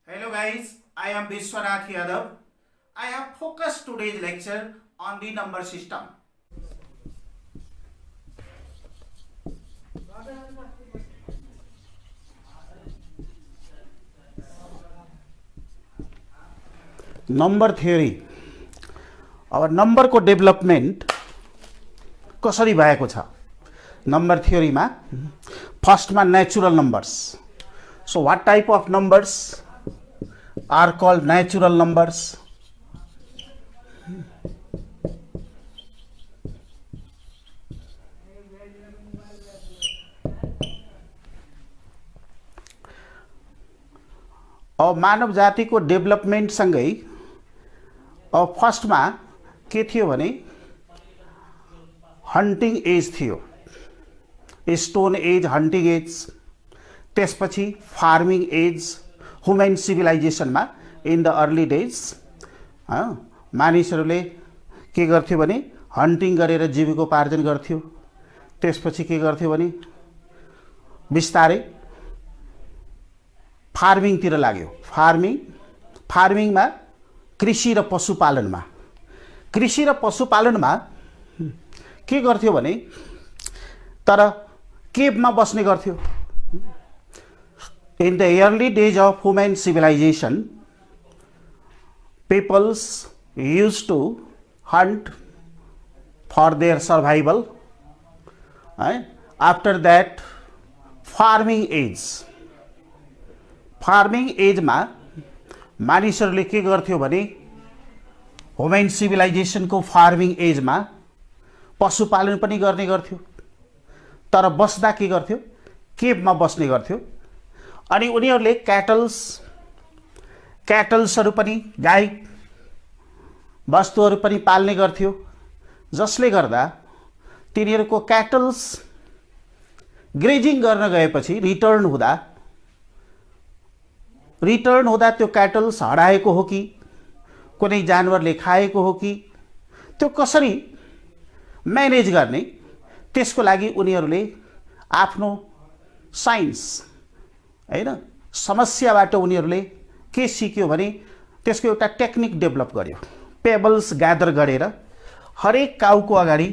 Hello guys, I am Vishwanath Yadav. I have focused today's lecture on the number system. Number theory अब number को development कसरी भएको छ number theory में first में natural numbers. So what type of numbers are called natural numbers? अब मानव जाति को डेभलपमेन्ट सँगै अब फर्स्ट में के थियो भने हन्टिङ एज थियो, स्टोन एज, हन्टिङ एज. त्यसपछि फार्मिङ एज, ह्युमन सिभिलाइजेसन में इन द अर्ली डेज मानिसहरूले के गर्थ्यो भने हन्टिङ गरेर जीविकोपार्जन गर्थ्यो. त्यसपछि के गर्थ्यो भने बिस्तारै फार्मिङतिर लाग्यो. फार्मिङमा कृषि र पशुपालनमा के गर्थ्यो भने तर केभमा बस्ने गर्थ्यो. In the early days of human civilization, peoples used to hunt for their survival. After that, farming age में मानिसहरूले के गर्थ्यो भने ह्युमन सिभिलाइजेसन को फार्मिङ एज में पशुपालन पनि गर्ने गर्थ्यो. तर बस्दा के गर्थ्यो, केभमा बस्ने गर्थ्यो. अनि उनीहरूले क्याटल्सहरू पनि, गाई वस्तुहरू पनि पाल्ने गर्थ्यो. जसले गर्दा तिनीहरूको क्याटल्स ग्रेजिङ गर्न गएपछि रिटर्न हुँदा त्यो क्याटल्स हराएको हो कि कुनै जानवरले खाएको हो कि त्यो कसरी म्यानेज गर्ने, त्यसको लागि उनीहरूले आफ्नो साइन्स हैन समस्याबाट उनीहरूले के सिक्यो भने त्यसको एउटा टेक्निक डेभलप गर्यो. पेबल्स ग्यादर गरेर हरेक काउको अगाडि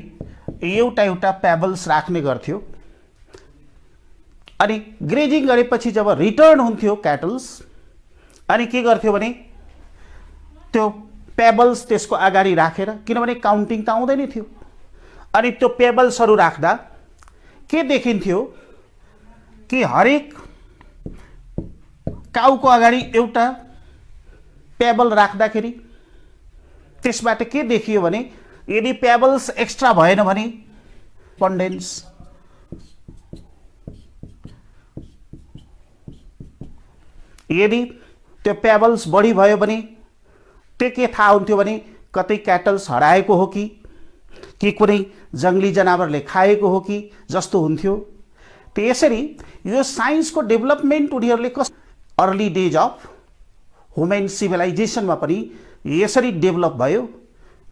एउटा पेबल्स राख्ने गर्थ्यो. अनि ग्रेजिङ गरेपछि जब रिटर्न हुन्थ्यो क्याटल्स, अनि के गर्थ्यो भने त्यो पेबल्स त्यसको अगाडि राखेर, किनभने काउन्टिङ त आउँदैन थियो, अनि त्यो पेबल्सहरू राख्दा के देखिन्थ्यो कि हरेक काउको अगाडि एउटा पेबल राख्दाखेरि त्यसबाट के देखियो भने यदि पेबल्स एक्स्ट्रा भएन भने कन्डेन्स, यदि त्यो पेबल्स बढी भयो भने त्यो के थाहा हुन्थ्यो भने कतै क्याटल्स हराएको हो कि कुनै जंगली जनावरले खाएको हो कि जस्तो हुन्थ्यो. त्यसरी यो साइन्सको डेभलपमेन्ट उनीहरूले अर्ली डेज अफ ह्युमन सिभिलाइजेसनमा पनि यसरी डेभलप भयो.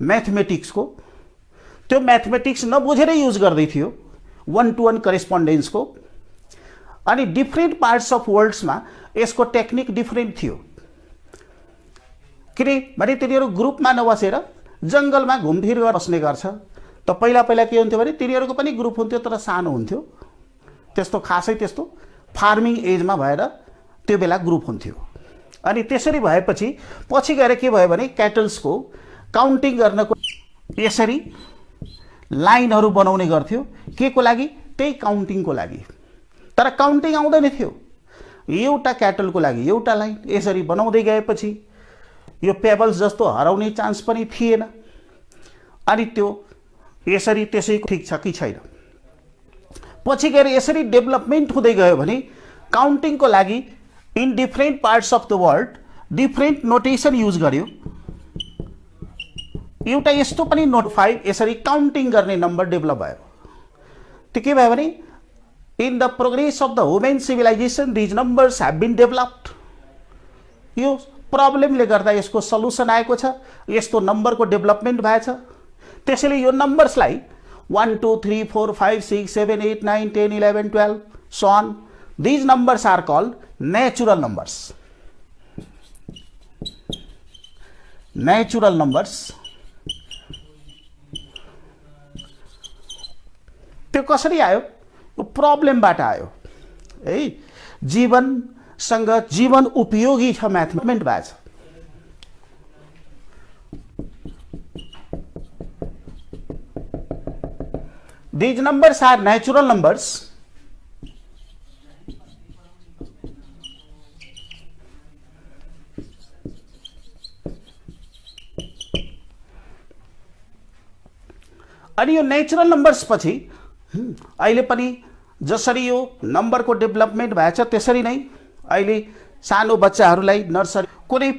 म्याथमेटिक्सको त्यो म्याथमेटिक्स नबुझेरै युज गर्दै थियो, 1-to-1 करेस्पोन्डेन्सको. अनि डिफ्रेन्ट पार्ट्स अफ वर्ल्ड्समा यसको टेक्निक डिफ्रेन्ट थियो. किनभने तिनीहरू ग्रुपमा नबसेर जङ्गलमा घुमफिर गरेर बस्ने गर्छ. त पहिला के हुन्थ्यो भने तिनीहरूको पनि ग्रुप हुन्थ्यो तर सानो हुन्थ्यो, त्यस्तो खासै त्यस्तो फार्मिङ एजमा भएर त्यो बेला ग्रुप हुन्थ्यो. अनि त्यसरी भएपछि पछि गएर के भयो भने क्याटल्सको काउन्टिङ गर्नको यसरी लाइनहरू बनाउने गर्थ्यो. के को लागि? त्यही काउन्टिङको लागि. तर काउन्टिङ आउँदैन थियो, एउटा क्याटलको लागि एउटा लाइन. यसरी बनाउँदै गएपछि यो पेबल्स जस्तो हराउने चान्स पनि थिएन. अनि त्यो यसरी त्यसै ठिक छ कि छैन. पछि गएर यसरी डेभलपमेन्ट हुँदै गयो भने काउन्टिङको लागि in different parts of the world different notation use गर्यो. एउटा यस्तो पनि नोट 5 यसरी काउन्टिङ गर्ने नम्बर डेभलप भयो. त्यो के भयो भने in the progress of the human civilisation these numbers have been developed. यो प्रब्लमले गर्दा यसको सल्युसन आएको छ, यस्तो नम्बरको डेभलपमेन्ट भएछ. त्यसैले यो नम्बर्सलाई 1 2 3 4 5 6 7 8 9 10 11 12 so on. These numbers are called natural numbers. Natural numbers, त्यो कसरी आयो? यो प्रब्लमबाट आयो है। जीवनसँग जीवन उपयोगी छ म्याथमेटिक्स भएको छ। These numbers are natural numbers. अनि यो नेचुरल नम्बर्स पछि अहिले पनि जसरी यो नम्बरको डेभलपमेन्ट भएको छ त्यसरी नै अहिले सानो बच्चाहरूलाई नर्सरी कुनै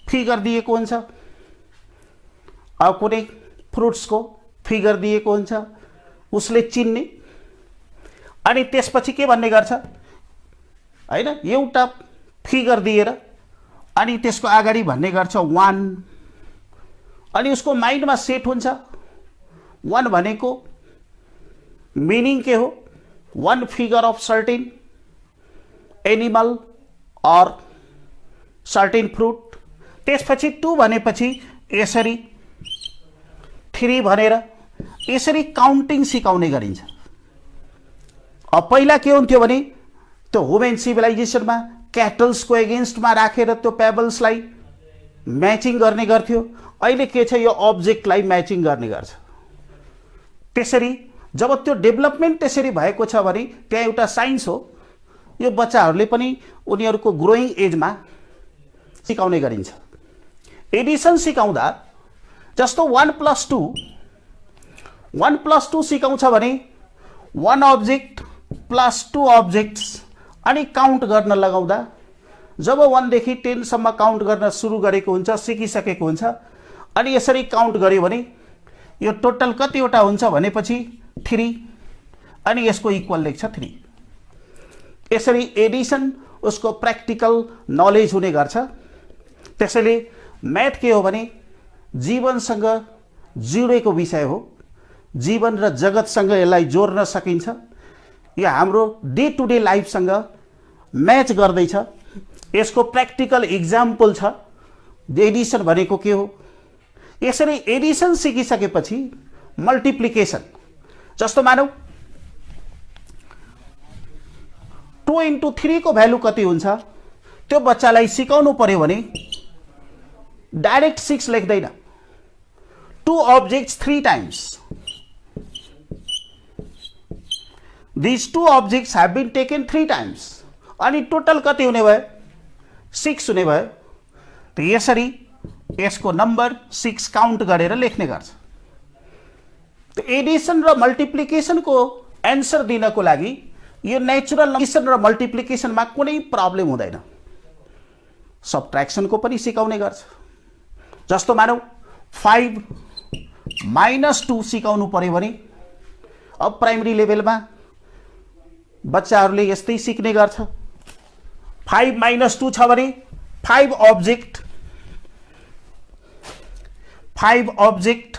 फिगर दिएको हुन्छ, अब कुनै फ्रुट्सको फिगर दिएको हुन्छ, उसले चिन्ने अनि त्यसपछि के भन्ने गर्छ हैन, एउटा फिगर दिएर अनि त्यसको अगाडि भन्ने गर्छ 1, अनि उसको माइन्डमा सेट हुन्छ 1 भनेको मिनिङ के हो, 1 फिगर अफ सर्टेन एनिमल और सर्टेन फ्रुट। त्यसपछि 2 भनेपछि यसरी 3 भनेर यसरी काउन्टिङ सिकाउने गरिन्छ। अब पहिला के हुन्थ्यो भने त्यो ह्युमन सिभिलाइजेसनमा क्याटल्सको एगेन्स्टमा राखेर त्यो पेबल्सलाई म्याचिङ गर्ने गर्थ्यो। अहिले के छ, यो अब्जेक्टलाई म्याचिङ गर्ने गर्छ। त्यसरी जब त्यो डेभलपमेन्ट त्यसरी भएको छ भने त्यहाँ एउटा साइन्स हो, यो बच्चाहरूले पनि उनीहरूको ग्रोइङ एजमा सिकाउने गरिन्छ। एडिसन सिकाउँदा जस्तो 1 + 2 1 + 2 सिकाउँछ भने 1 अब्जेक्ट प्लस 2 अब्जेक्ट्स अनि काउन्ट गर्न लगाउँदा जब 1 देखि 10 सम्म काउन्ट गर्न सुरु गरेको हुन्छ, सिकिसकेको हुन्छ, अनि यसरी काउन्ट गर्यो भने यो टोटल कतिवटा हुन्छ भनेपछि 3 अनि यसको इक्वल लेख्छ 3। यसरी एडिसन उसको प्र्याक्टिकल नलेज हुने गर्छ। त्यसैले म्याथ के हो भने जीवनसँग जोडेको विषय हो, जीवन र जगतसँग यसलाई जोड्न सकिन्छ। यो हाम्रो डे टु डे लाइफसँग म्याच गर्दैछ। यसको प्र्याक्टिकल इक्जाम्पल छ। एडिसन भनेको के हो, यसरी एडिसन सिकिसकेपछि मल्टिप्लिकेसन, जस्तो मानौ 2 × 3 को भ्यालु कति हुन्छ त्यो बच्चालाई सिकाउनु पर्यो भने direct 6 लेख्दैन, 2 objects 3 times. These 2 objects have been taken 3 times. अनि टोटल कति हुने भयो, 6 हुने भयो। त यसरी यसको नम्बर 6 काउन्ट गरेर लेख्ने गर्छ। त एडिसन र मल्टिप्लिकेसनको एन्सर दिनको लागि यो नेचुरल एडिसन र मल्टिप्लिकेसनमा कुनै प्रब्लम हुँदैन। सबट्र्याक्सनको पनि सिकाउने गर्छ। जस्तो मानौ 5 - 2 सिकाउनु पर्यो भने अब प्राइमरी लेभलमा बच्चाहरूले यस्तै सिक्ने गर्छ। 5 - 2 छ भने 5 अब्जेक्ट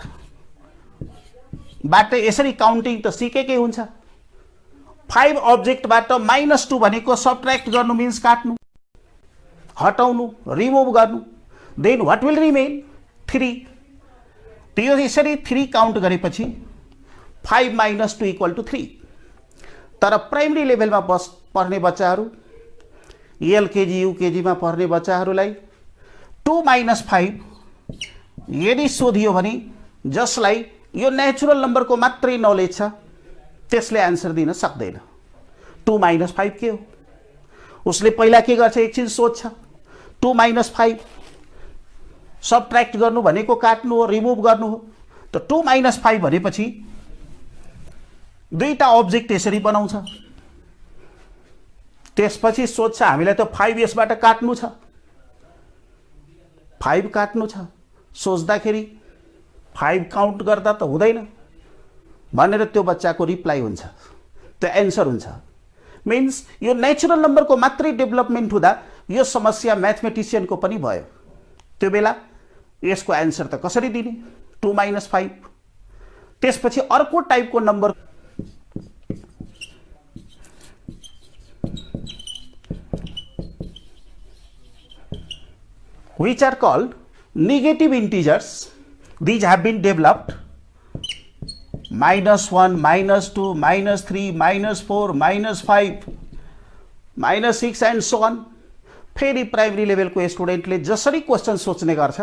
बाट यसरी काउन्टिङ त सिकेकै हुन्छ। 5 अब्जेक्टबाट -2 भनेको सबट्र्याक्ट गर्नु मिन्स काट्नु, हटाउनु, रिमुभ गर्नु। Then what will remain 3। त्यो यसरी 3 काउन्ट गरेपछि 5 - 2 = 3। तर प्राइमरी लेभलमा पढ्ने बच्चाहरू, एलकेजी युकेजीमा पढ्ने बच्चाहरूलाई 2 - 5 यदि सोधियो भने जसलाई यो नेचुरल नम्बरको मात्रै नलेज छ त्यसले आन्सर दिन सक्दैन। 2 - 5 के हो, उसले पहिला के गर्छ, एकछिन सोध्छ। 2 - 5 सबट्र्याक्ट गर्नु भनेको काट्नु हो, रिमुभ गर्नु हो। त 2 - 5 भनेपछि दुईटा अब्जेक्ट यसरी बनाउँछ। त्यसपछि सोध्छ हामीलाई त 5 यसबाट काट्नु छ, 5 काट्नु छ। सोच्दाखेरि 5 काउन्ट गर्दा त हुँदैन भनेर त्यो बच्चाको रिप्लाई हुन्छ, त्यो एन्सर हुन्छ। मिन्स यो नेचुरल नम्बरको मात्रै डेभलपमेन्ट हुँदा यो समस्या म्याथमेटिसियनको पनि भयो। त्यो बेला यसको एन्सर त कसरी दिने, 2 - 5। त्यसपछि अर्को टाइपको number which are called negative integers, these have been developed, -1, -2, -3, -4, -5, -6 and so on. फेरि प्राइमरी लेभलको स्टुडेन्टले जसरी क्वेसन सोच्ने गर्छ,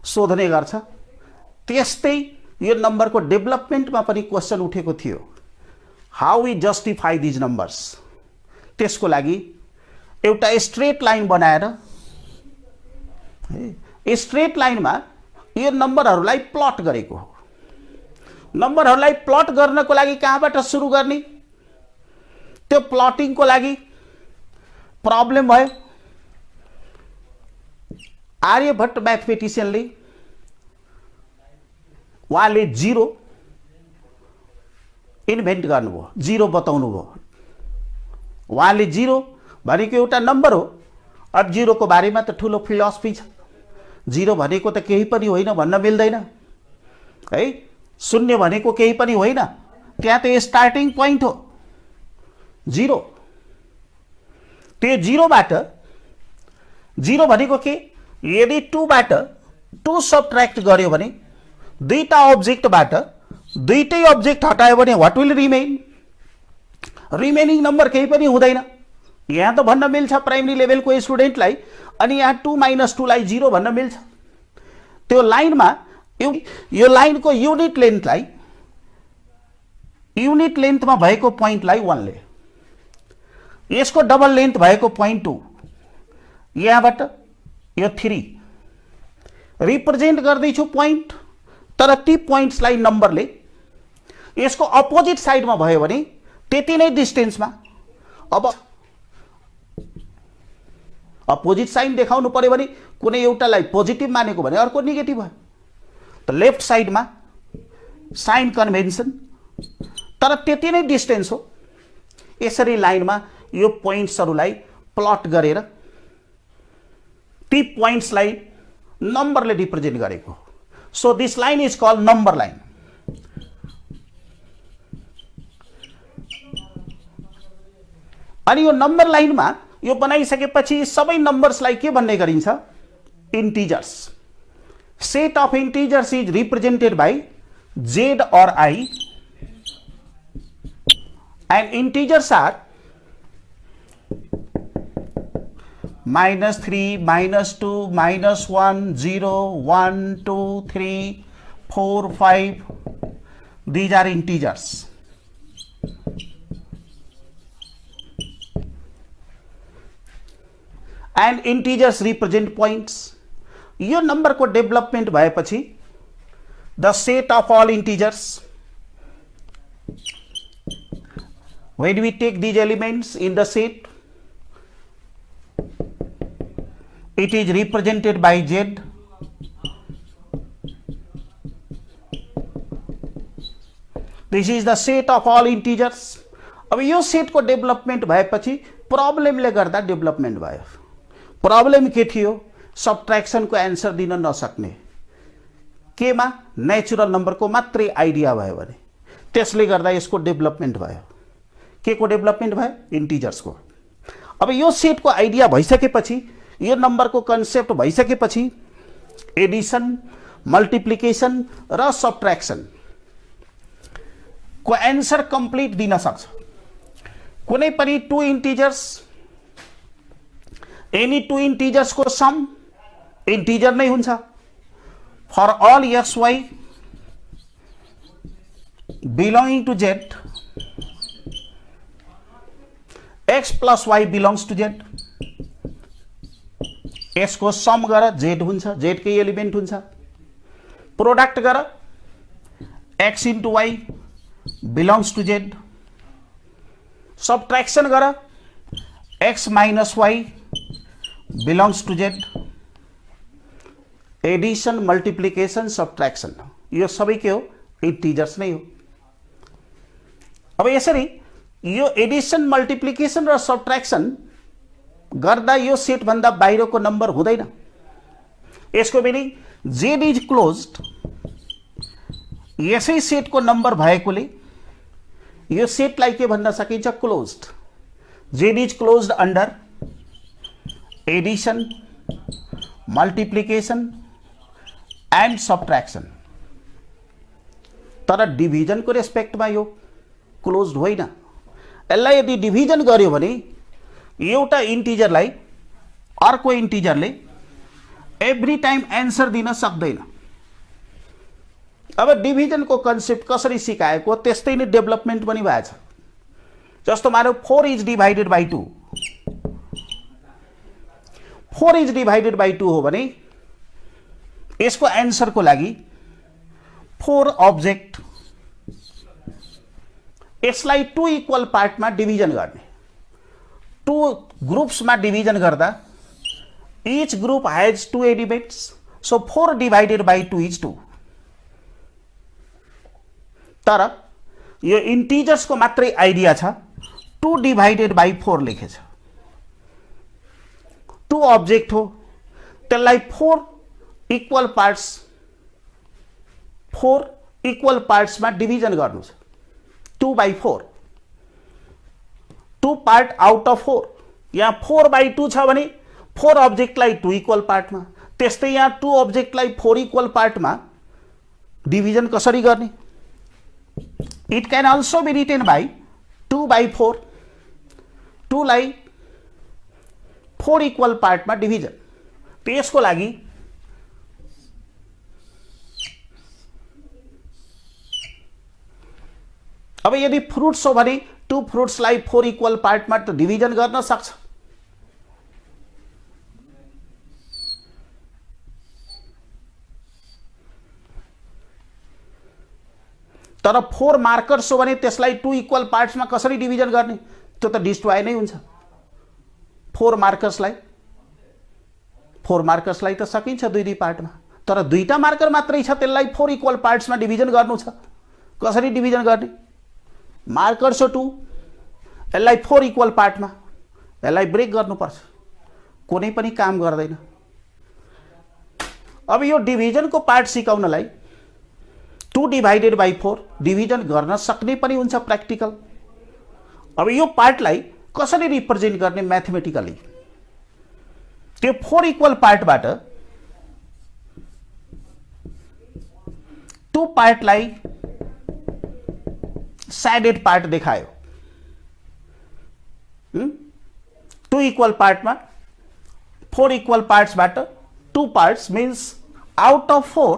सोध्ने गर्छ, त्यस्तै यो नम्बरको डेभलपमेन्टमा पनि क्वेसन उठेको थियो। How we justify these numbers, त्यसको लागि एउटा स्ट्रेट लाइन बनाएर स्ट्रेट लाइनमा यो नम्बरहरूलाई प्लट गरेको हो। नम्बरहरूलाई प्लट गर्नको लागि कहाँबाट सुरु गर्ने, त्यो प्लटिङको लागि प्रब्लम भयो। आर्यभट्ट म्याथमेटिसियनले उहाँले जिरो इन्भेन्ट गर्नुभयो, जिरो बताउनु भयो। उहाँले जिरो भनेको एउटा नम्बर हो। अब जिरोको बारेमा त ठुलो फिलोसफी छ। जिरो भनेको त केही पनि होइन भन्न मिल्दैन है। शून्य भनेको केही पनि होइन, त्यहाँ त स्टार्टिङ पोइन्ट हो जिरो। त्यो जिरोबाट, जिरो भनेको के, यदि 2 बाट 2 सब्ट्र्याक्ट गर्यो भने, दुईटा अब्जेक्टबाट दुईटै अब्जेक्ट हटायो भने what will remain, remaining number केही पनि हुँदैन। यहाँ त भन्न मिल्छ प्राइमरी लेभलको स्टुडेन्टलाई, अनि यहाँ 2 - 2 लाई 0 भन्न मिल्छ। त्यो लाइनमा यो लाइनको युनिट लेन्थलाई, युनिट लेन्थमा भएको पोइन्टलाई 1 ले, यसको डबल लेन्थ भएको पोइन्ट 2, यहाँबाट यो 3 रिप्रेजेन्ट गर्दैछु पोइन्ट। तर ती पोइन्ट्सलाई नम्बरले यसको अपोजिट साइडमा भयो भने त्यति नै डिस्टेन्समा, अब अपोजिट साइन देखाउनु पर्यो भने कुनै एउटालाई पोजिटिभ मानेको भने अर्को नेगेटिभ भयो। त लेफ्ट साइडमा साइन कन्भेन्सन, तर त्यति नै डिस्टेन्स हो। यसरी लाइनमा यो पोइन्ट्सहरूलाई प्लट गरेर ती पोइन्ट्सलाई नम्बरले रिप्रेजेन्ट गरेको। So this line is called number line. अनि यो नम्बर लाइनमा यो बनाइसकेपछि सबै नम्बर्सलाई के भन्ने गरिन्छ, integers. Set of integers is represented by z or I, and integers are -3, -2, -1, 0, 1, 2, 3, 4, 5. These are integers. And integers represent points. यो नंबर को डेभलपमेन्ट भएपछि the set of all integers, when we take these elements in the set, it is represented by z. This is the set of all integers. अब यो set को development भएपछि प्रब्लमले गर्दा development भयो। Problem के थियो, सब्ट्र्याक्सन को एन्सर दिन नसक्ने, केमा नेचुरल नंबर को मात्रै आइडिया भयो भने त्यसले गर्दा यसको डेभलपमेन्ट भयो। के को डेभलपमेन्ट भयो, इन्टिजर्स को। अब यो सेट को आइडिया भइसकेपछि, यो नंबर को कन्सेप्ट भइसकेपछि एडिसन, मल्टिप्लिकेसन र सब्ट्र्याक्सन को एन्सर कम्प्लिट दिन सक्छ। कुनै पनि 2 इंटीजर्स, एनी 2 इंटीजर्स को सम इंटीजर नै हुन्छ। For all xy belonging to z, x plus y belongs to z, यसको सम गर z हुन्छ, z कै एलिमेन्ट हुन्छ। प्रोडक्ट गर x into y belongs to z, subtraction गर x minus y belongs to z। Addition, multiplication, subtraction यो सबै के हो, इंटीजर्स नै हो। अब यसरी यो एडिशन, मल्टिप्लिकेशन र सब्ट्र्याक्सन गर्दा यो सेट भन्दा बाहिरको नम्बर हुँदैन। यसको मिनिङ z इज क्लोज्ड, यसै सेटको नम्बर भएकोले यो सेटलाई के भन्न सकिन्छ, closed. z is closed under addition, multiplication and subtraction. तर डिभिजनको रेस्पेक्टमा यो क्लोज होइन। यसलाई यदि डिभिजन गर्यो भने एउटा इन्टिजरलाई अर्को इन्टिजरले एभ्री टाइम एन्सर दिन सक्दैन। अब डिभिजनको कन्सेप्ट कसरी सिकाएको त्यस्तै नै डेभलपमेन्ट पनि भएछ। जस्तो मानौ 4 is divided by 2, 4 is divided by 2 हो भने यसको एन्सरको लागि 4 अब्जेक्ट, यसलाई 2 इक्वल पार्टमा डिभिजन गर्ने। 2 ग्रुप्समा डिभिजन गर्दा each group has 2 elements, so 4 divided by 2 is 2। तर यो इन्टिजर्स को मात्रै आइडिया छ, 2 डिवाइडेड बाई 4 लेखेछ। 2 अब्जेक्ट हो, त्यसलाई 4 इक्वल पार्ट्स में डिभिजन गर्नु छ। 2 बाई 4, 2 पार्ट आउट अफ 4। यहाँ 4 बाई 2 छ भने 4 अब्जेक्टलाई 2 इक्वल पार्टमा, त्यस्तै यहाँ 2 अब्जेक्टलाई 4 इक्वल पार्टमा डिभिजन कसरी गर्ने? It can also be written by 2 by 4, 2 लाई 4 इक्वल पार्टमा डिभिजन। त्यसको लागि अब यदि फ्रुट्स हो भने 2 फ्रुट्सलाई 4 इक्वल पार्टमा त डिभिजन गर्न सक्छ। तर 4 मार्कर्स हो भने त्यसलाई 2 इक्वल पार्ट्समा कसरी डिभिजन गर्ने? त्यो त डिस्ट्रोय नै हुन्छ। 4 मार्कर्सलाई त सकिन्छ 2 पार्टमा, तर 2टा मार्कर मात्रै छ, त्यसलाई 4 इक्वल पार्ट्समा डिभिजन गर्नु छ। कसरी डिभिजन गर्ने? मार्कर्स हो 2, यसलाई 4 इक्वल पार्टमा, यसलाई ब्रेक गर्नुपर्छ, कुनै पनि काम गर्दैन। अब यो डिभिजनको पार्ट सिकाउनलाई 2 डिवाइडेड बाई 4 डिभिजन गर्न सक्ने पनि हुन्छ प्र्याक्टिकल। अब यो पार्टलाई कसरी रिप्रेजेन्ट गर्ने म्याथमेटिकली? त्यो 4 इक्वल पार्टबाट 2 पार्टलाई सैडेड पार्ट देखायो। 2 इक्वल पार्टमा 4 इक्वल पार्ट्सबाट 2 parts means out of 4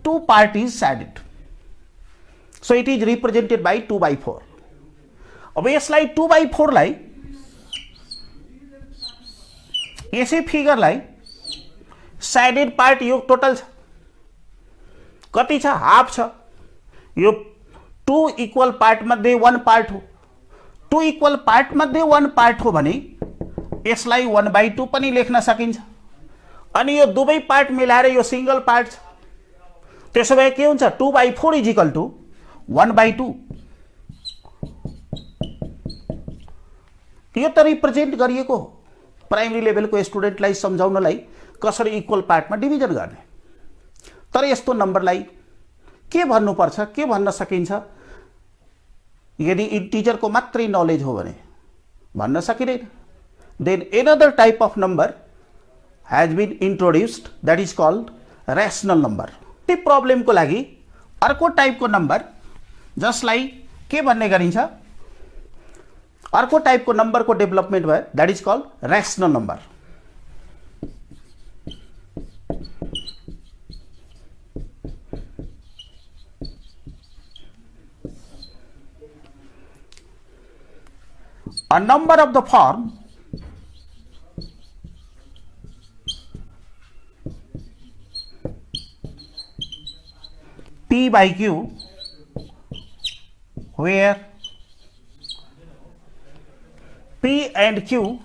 2 part is shaded, so it is represented by 2 by 4। अब यसलाई 2 by 4 लाई यसै फिगरलाई shaded part यो टोटल छ कति छ? हाफ छ। यो 2 इक्वल पार्ट मध्ये 1 पार्ट हो। 2 इक्वल पार्ट मध्ये 1 पार्ट हो भने यसलाई 1 by 2 पनि लेख्न सकिन्छ। अनि यो दुवै पार्ट मिलाएर यो सिंगल पार्ट छ। त्यसो भए के हुन्छ? 2 by 4 is equal to 1 by 2। यो त रिप्रेजेन्ट गरिएको हो। प्राइमरी लेभलको स्टुडेन्टलाई सम्झाउनलाई कसरी इक्वल पार्टमा डिभिजन गर्ने। तर यस्तो नम्बरलाई के भन्नुपर्छ, के भन्न सकिन्छ? यदि इन्टिजरको मात्रै नलेज हो भने भन्न सकिँदैन। Then another type of number has been introduced, that is called rational number. त्यो प्रब्लमको लागि अर्को टाइपको नम्बर जसलाई के भन्ने गरिन्छ? अर्को टाइपको नम्बरको डेभलपमेन्ट भयो, that is called rational number. A number of the form P by Q, where P and Q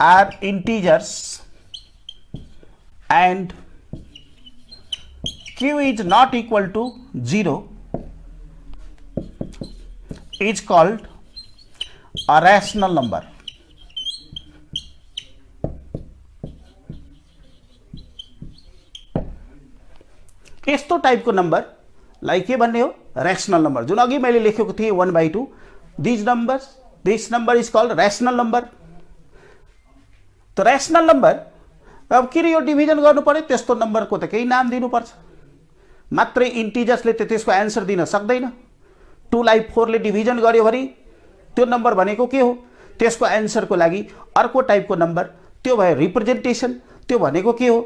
are integers and Q is not equal to 0, is called a rational number। यस्तो टाइपको number like के भन्ने हो? Rational number. जुन अघि मैले लेखेको थिएँ 1 by 2, this number is called rational number. तो रैशनल नम्बर अब किन यो डिभिजन गर्नु पर्यो? त्यस्तो नम्बरको त केही नाम दिनुपर्छ, मात्रै इन्टिजर्सले त त्यसको एन्सर दिन सक्दैन। 2 लाई 4 ले डिभिजन गर्यो भने त्यो नम्बर भनेको के हो? त्यसको एन्सरको लागि अर्को टाइपको नम्बर, त्यो भयो रिप्रेजेन्टेसन। त्यो भनेको के हो?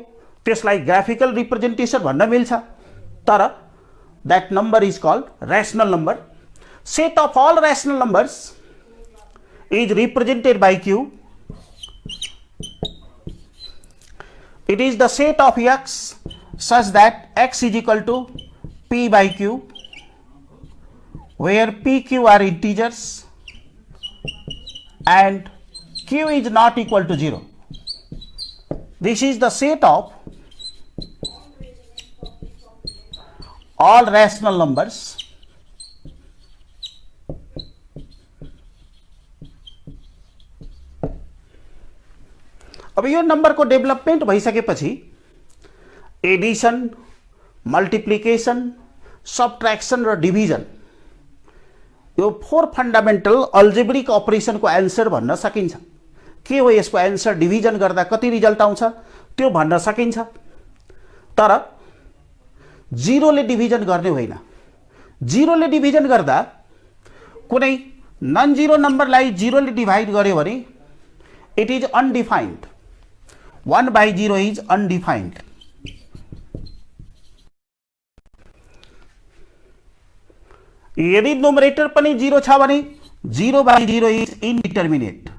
त्यसलाई ग्राफिकल रिप्रेजेन्टेसन भन्न मिल्छ, तर that number is called rational number. Set of all rational numbers is represented by Q. It is the set of x such that x is equal to p by q, where p, q are integers and q is not equal to 0. This is the set of all rational numbers अब यो नम्बरको development भइसकेपछि addition, multiplication, सबट्र्याक्सन र division, यो 4 fundamental algebraic अपरेसनको answer भन्न सकिन्छ। के हो यसको एन्सर? डिभिजन गर्दा कति रिजल्ट आउँछ त्यो भन्न सकिन्छ, तर 0 ले डिभिजन गर्ने होइन। 0 ले डिभिजन गर्दा कुनै नन जिरो नम्बरलाई 0 ले डिभाइड गर्यो भने it is undefined. 1 by 0 is undefined. यदि न्युमरेटर पनि 0 छ भने 0 by 0 is indeterminate.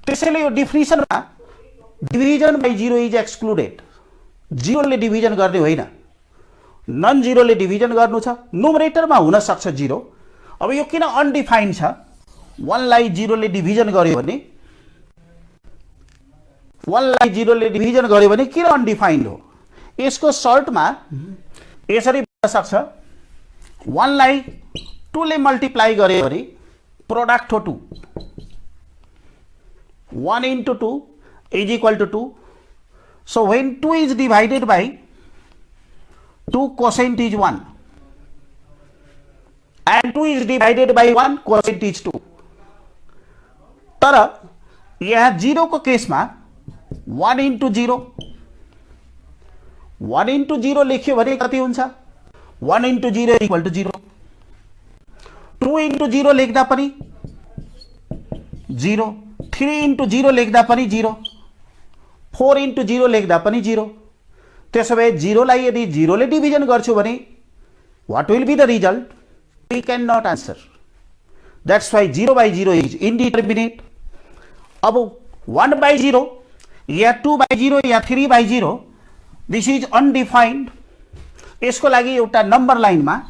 त्यसैले यो डिफिनिसनमा डिभिजन by 0 is excluded. 0 ले डिभिजन गर्ने होइन, नन 0 ले डिभिजन गर्नु छ। न्युमरेटरमा हुन सक्छ 0। अब यो किन अनडिफाइन्ड छ? 1 लाई 0 ले डिभिजन गर्यो भने 1 लाई 0 ले डिभिजन गर्यो भने किन अनडिफाइन्ड हो? यसको सर्टमा यसरी भन्न सक्छ, 1 लाई 2 ले मल्टिप्लाई गर्यो भने प्रोडक्ट हो 2। 1 into 2 is equal to 2. So when 2 is divided by 2, quotient is 1. And 2 is divided by 1, quotient is 2. तर यहाँ 0 को केसमा 1 into 0, 1 into 0 लेख्यो भने कति हुन्छ? 1 into 0 equal to 0. 2 into 0 लेख्दा पनि 0, 3 into 0 लेख्दा पनि 0, 4 into 0 लेख्दा पनि 0। त्यसो भए 0 लाई यदि 0 ले डिभिजन गर्छु भने what will be the result? We cannot answer. That's why 0 by 0 is indeterminate. अब 1 by 0 yeah 2 by 0 yeah 3 by 0, this is undefined. यसको लागि एउटा नम्बर लाइनमा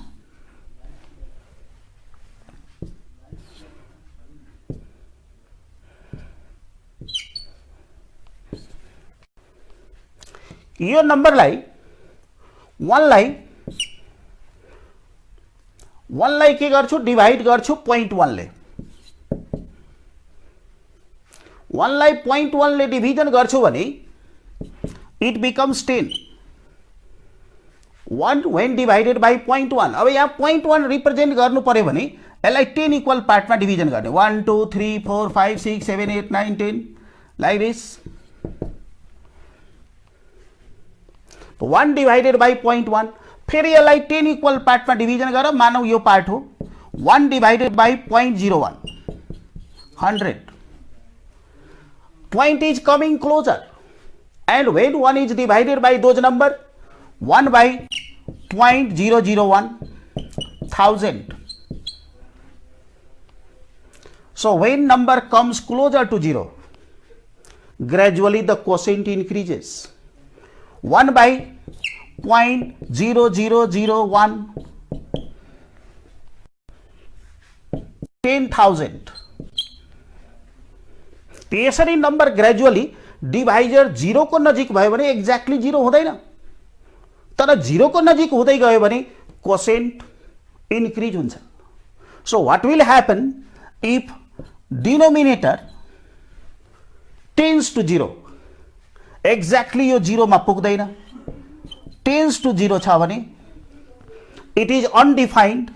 यो नम्बरलाई 1 लाई के गर्छु? डिभाइड गर्छु 0.1 ले। 1 लाई 0.1 ले डिभिजन गर्छु भने it becomes 10। 1 when divided by 0.1। अब यहाँ 0.1 रिप्रेजेन्ट गर्नु पर्यो भने यसलाई 10 इक्वल पार्टमा डिभिजन गर्ने। 1 2 3 4 5 6 7 8 9 10 लाइक दिस। 1 डिवाइडेड बाई 0.1, फेरि यसलाई 10 इक्वल पार्टमा डिभिजन गरेर मानौ यो पार्ट हो। 1 divided by 0.01, 100। Point is coming closer, and when 1 is divided by those number, 1 by 0.001, 1000. So when number comes closer to 0, gradually the quotient increases. 1 by 0.0001, 10,000। यसरी number gradually divisor 0 को नजिक भयो भने exactly 0 हुँदैन, तर 0 को नजिक हुँदै गयो भने कोसेन्ट इन्क्रिज हुन्छ। So what will happen if denominator tends to 0? Exactly यो 0 मा पुग्दैन। टेन्स टु 0 छ भने इट इज अनडिफाइन्ड।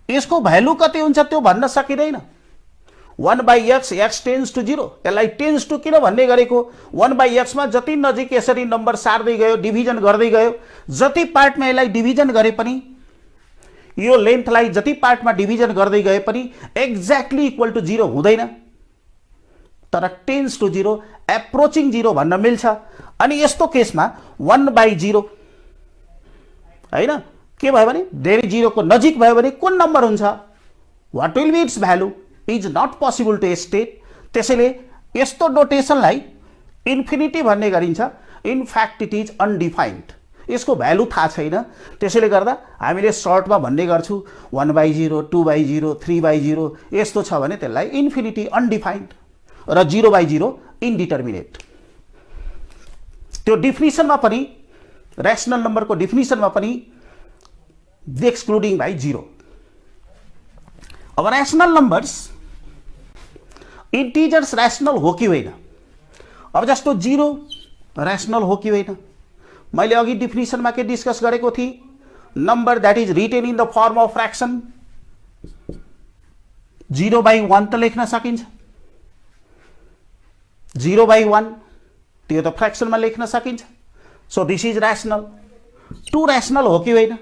यसको भ्यालु कति हुन्छ त्यो भन्न सकिँदैन। 1/x x टेन्स टु 0, यसलाई टेन्स टु किन भन्ने गरेको, 1/x मा जति नजिक यसरी नम्बर सार्दै गयो, डिभिजन गर्दै गयो, जति पार्टमा यसलाई डिभिजन गरे पनि, यो लेन्थलाई जति पार्टमा डिभिजन गर्दै गए पनि एक्ज्याक्टली इक्वल टु 0 हुँदैन, तर टेन्स टु 0, एप्रोचिङ 0 भन्न मिल्छ। अनि यस्तो केसमा 1/0 हैन के भयो भने धेरै 0 को नजिक भयो भने कुन नम्बर हुन्छ, what will be its value is not possible to state. त्यसैले यस्तो नोटेसनलाई इन्फिनिटी भन्ने गरिन्छ। In fact it is undefined, यसको भ्यालु थाहा छैन। त्यसैले गर्दा हामीले सर्टमा भन्ने गर्छौँ 1/0, 2/0, 3/0 यस्तो छ भने त्यसलाई इन्फिनिटी अनडिफाइन्ड र 0/0 इन्डिटर्मिनेट। त्यो डिफिनिसनमा पनि, ऱ्यासनल नम्बरको डिफिनिसनमा पनि एक्सक्लुडिङ बाई 0। अब ऱ्यासनल नम्बर्स, इन्टिजर्स ऱ्यासनल हो कि होइन? अब जस्तो 0 ऱ्यासनल हो कि होइन? मैले अघि डिफिनिसनमा के डिस्कस गरेको थिएँ, number that is written in the form of fraction 0/1 त लेख्न सकिन्छ, 0/1 त्यो त फ्र्याक्सनमा लेख्न सकिन्छ। So this is rational. 2 rational हो कि होइन?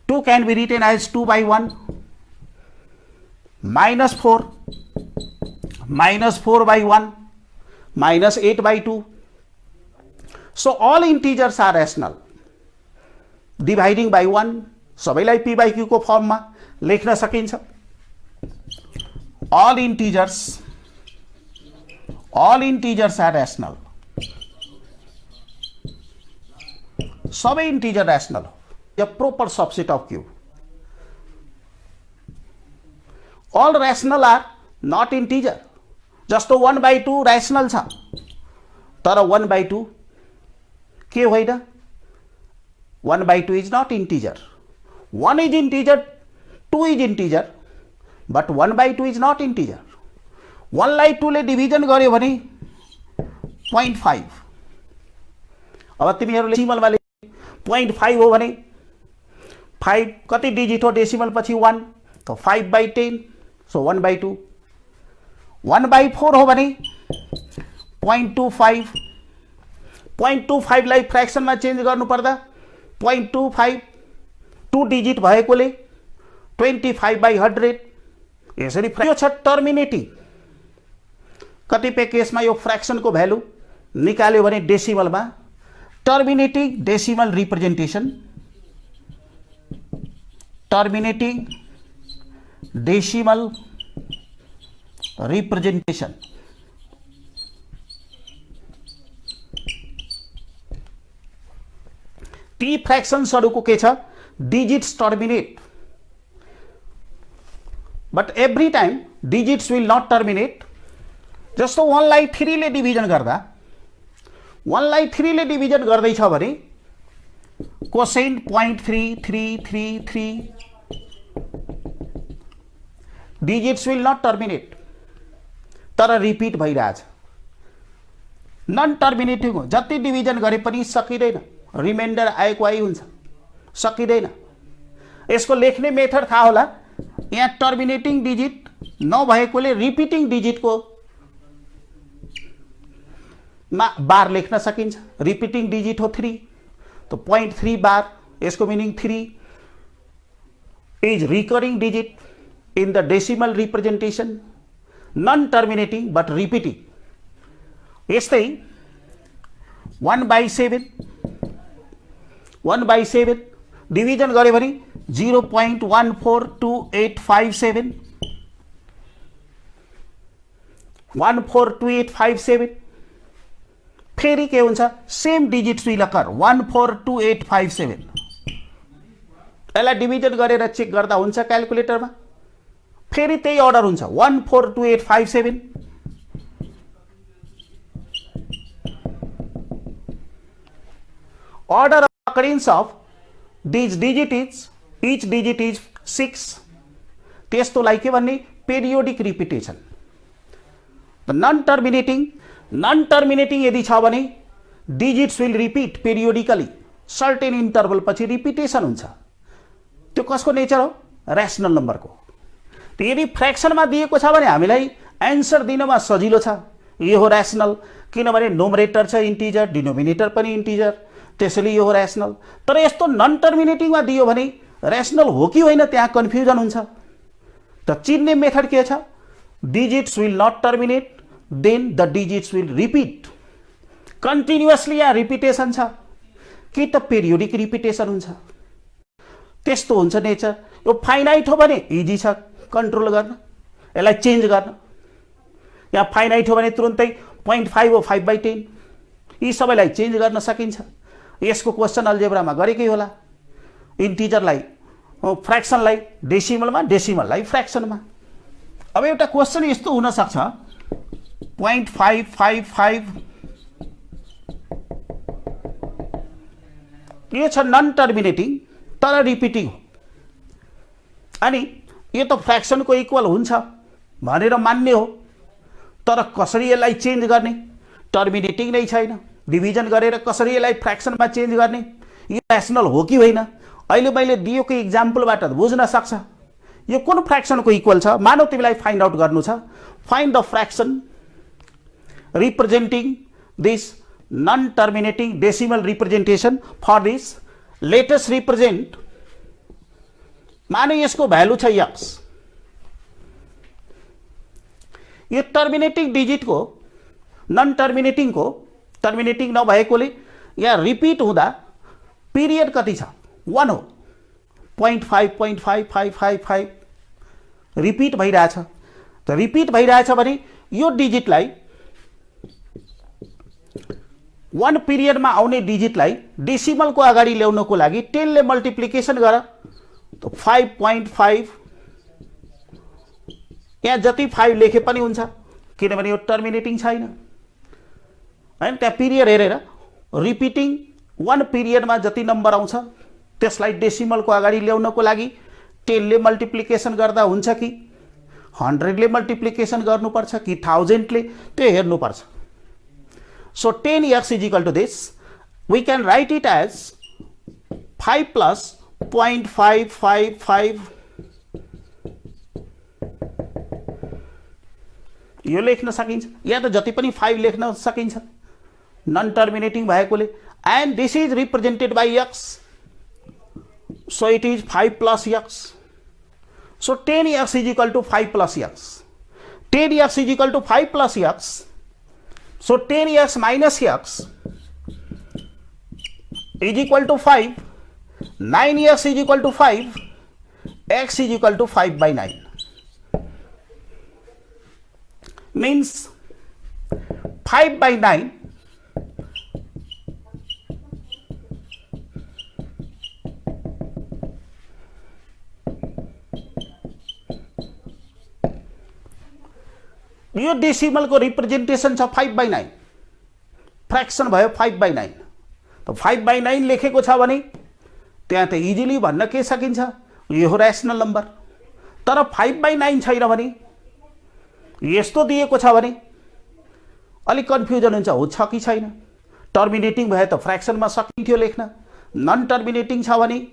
2 can be written as 2/1, -4, -4/1, -8/2। So all integers are rational. Dividing by 1 सबैलाई p/q को फर्ममा लेख्न सकिन्छ। All integers are rational. सबै इंटीजर rational हो। A proper subset of q. All rational are not integer. जस्तो 1/2 rational छ, तर 1/2 के होइन? 1/2 is not integer. 1 is integer, 2 is integer, but 1/2 is not integer. 1 लाई 2 ले डिभिजन गर्यो भने 0.5। अब तिमीहरूले डेसिमलमा 0.5 हो भने 5 कति डिजिट हो डेसिमल पछि 1, तो 5/10, सो 1/2। 1/4 हो भने 0.25, 0.25 लाई फ्र्याक्सनमा चेन्ज गर्नु पर्दा 0.25 2 डिजिट भएकोले 25/100 यसरी यो छ टर्मिनेटिङ। कतिपय केसमा यो फ्र्याक्सनको भ्यालु निकाल्यो भने डेसिमलमा terminating decimal representation, terminating decimal representation. टी फ्र्याक्सन्सहरुको के छ? Digits terminate, but every time digits will not terminate. जस्तो 1 लाई 3 ले डिभिजन गर्दा, 1 लाई 3 ले डिभिजन गर्दैछ भने कोसेन्ट 0.3333 डिजिट्स विल नट टर्मिनेट, तर रिपिट भइरहेछ। नन टर्मिनेटिङ हो, जति डिभिजन गरे पनि सकिँदैन, रिमाइन्डर आएको आइ हुन्छ, सकिँदैन। यसको लेख्ने मेथड थाहा होला। यहाँ टर्मिनेटिङ डिजिट नभएकोले रिपिटिङ डिजिटको बार लेख्न सकिन्छ। रिपिटिङ डिजिट हो 3, तो 0.3 बार, यसको meaning 3 is recurring digit in the decimal representation, non terminating but repeating. यस्तै 1/7 डिभिजन गरे भने 0.142857, 142857 फेरि के हुन्छ? Same digits will occur 142857। यसलाई डिभिजन गरेर चेक गर्दा हुन्छ क्याल्कुलेटरमा, फेरि त्यही अर्डर हुन्छ 142857। Order of occurrence of these digit is, each digit is 6। त्यस्तोलाई के भन्ने? Periodic repetition. नन टर्मिनेटिङ यदि छ भने digits will repeat periodically, certain interval पछि रिपिटेसन हुन्छ। त्यो कसको नेचर हो? ऱ्यासनल नम्बरको। यदि फ्र्याक्सनमा दिएको छ भने हामीलाई एन्सर दिनमा सजिलो छ, यो हो ऱ्यासनल, किनभने नोमरेटर छ इन्टिजर, डिनोमिनेटर पनि इन्टिजर, त्यसैले यो हो ऱ्यासनल। तर यस्तो नन टर्मिनेटिङमा दियो भने ऱ्यासनल हो कि होइन त्यहाँ कन्फ्युजन हुन्छ। त चिन्ने मेथड के छ, digits will not terminate, then the digits will repeat. Continuously यहाँ रिपिटेसन छ कि त पेरियोडिक रिपिटेसन हुन्छ, त्यस्तो हुन्छ नेचर। यो फाइनाइट हो भने इजी छ कन्ट्रोल गर्न, यसलाई चेन्ज गर्न। यहाँ फाइनाइट हो भने तुरुन्तै 0.5 हो 5/10, यी सबैलाई चेन्ज गर्न सकिन्छ। यसको क्वेसन अल्जेब्रामा गरेकै होला, इन्टिजरलाई फ्र्याक्सनलाई डेसिमलमा, डेसिमललाई फ्र्याक्सनमा। अब एउटा क्वेसन यस्तो हुन सक्छ 0.555, यो छ नन टर्मिनेटिङ तर रिपिटिङ हो, अनि यो त फ्र्याक्सनको इक्वल हुन्छ भनेर मान्ने हो, तर कसरी यसलाई चेन्ज गर्ने, टर्मिनेटिङ नै छैन, डिभिजन गरेर कसरी यसलाई फ्र्याक्सनमा चेन्ज गर्ने, यो ऱ्यासनल हो कि होइन। अहिले मैले दिएको इक्जाम्पलबाट बुझ्न सक्छ यो कुन फ्र्याक्सनको इक्वल छ। मानौ तिमीलाई फाइन्ड आउट गर्नु छ, find the fraction representing this non terminating decimal representation for this. Latest represent, माने यसको भ्यालु छ x, यो टर्मिनेटिङ डिजिटको नन टर्मिनेटिङको, टर्मिनेटिङ नभएकोले यहाँ रिपिट हुँदा पिरियड कति छ 1 हो, 0.5 रिपिट भइरहेछ। त रिपिट भइरहेछ भने यो डिजिटलाई 1 पिरियडमा आउने डिजिटलाई डेसिमलको अगाडि ल्याउनको लागि 10 ले मल्टिप्लिकेसन गर, त 5.5, यहाँ जति 5 लेखे पनि हुन्छ किनभने यो टर्मिनेटिङ छैन हैन। त्यहाँ पिरियड हेरेर रिपिटिङ 1 पिरियडमा जति नम्बर आउँछ त्यसलाई डेसिमलको अगाडि ल्याउनको लागि 10 ले मल्टिप्लिकेसन गर्दा हुन्छ कि 100 ले मल्टिप्लिकेसन गर्नुपर्छ कि 1000 ले, त्यो हेर्नुपर्छ। So 10x is equal to this, we can write it as 5 plus 0.555, यो लेख्न सकिन्छ। यहाँ त जति पनि 5 लेख्न सकिन्छ नन टर्मिनेटिङ भएकोले। And this is represented by x, so it is 5 plus x, so 10x is equal to 5 plus x, 10x is equal to 5 plus x, so 10x minus x is equal to 5, 9x is equal to 5, x is equal to 5/9, means 5/9 यो डेसिमलको representation छ 5/9, fraction भयो 5/9। त 5/9 लेखेको छ भने त्यहाँ त easily भन्न के सकिन्छ, यो हो ऱ्यासनल नम्बर। तर 5/9 छैन भने, यस्तो दिएको छ भने अलिक कन्फ्युजन हुन्छ, हो छ कि छैन। टर्मिनेटिङ भए त फ्र्याक्सनमा सकिन्थ्यो लेख्न, नन टर्मिनेटिङ छ भने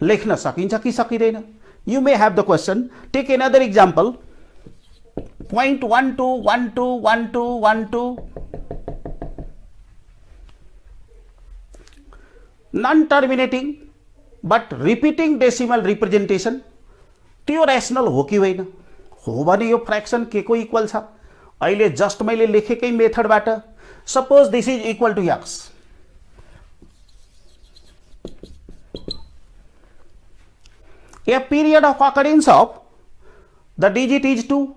लेख्न सकिन्छ कि सकिँदैन। You may have the question, take another example 0.121212, non terminating but repeating decimal representation, त्यो ऱ्यासनल हो कि होइन। हो भने यो फ्र्याक्सन के को इक्वल छ, अहिले जस्ट मैले लेखेकै मेथडबाट, suppose this is equal to x, a period of occurrence of the digit is 2,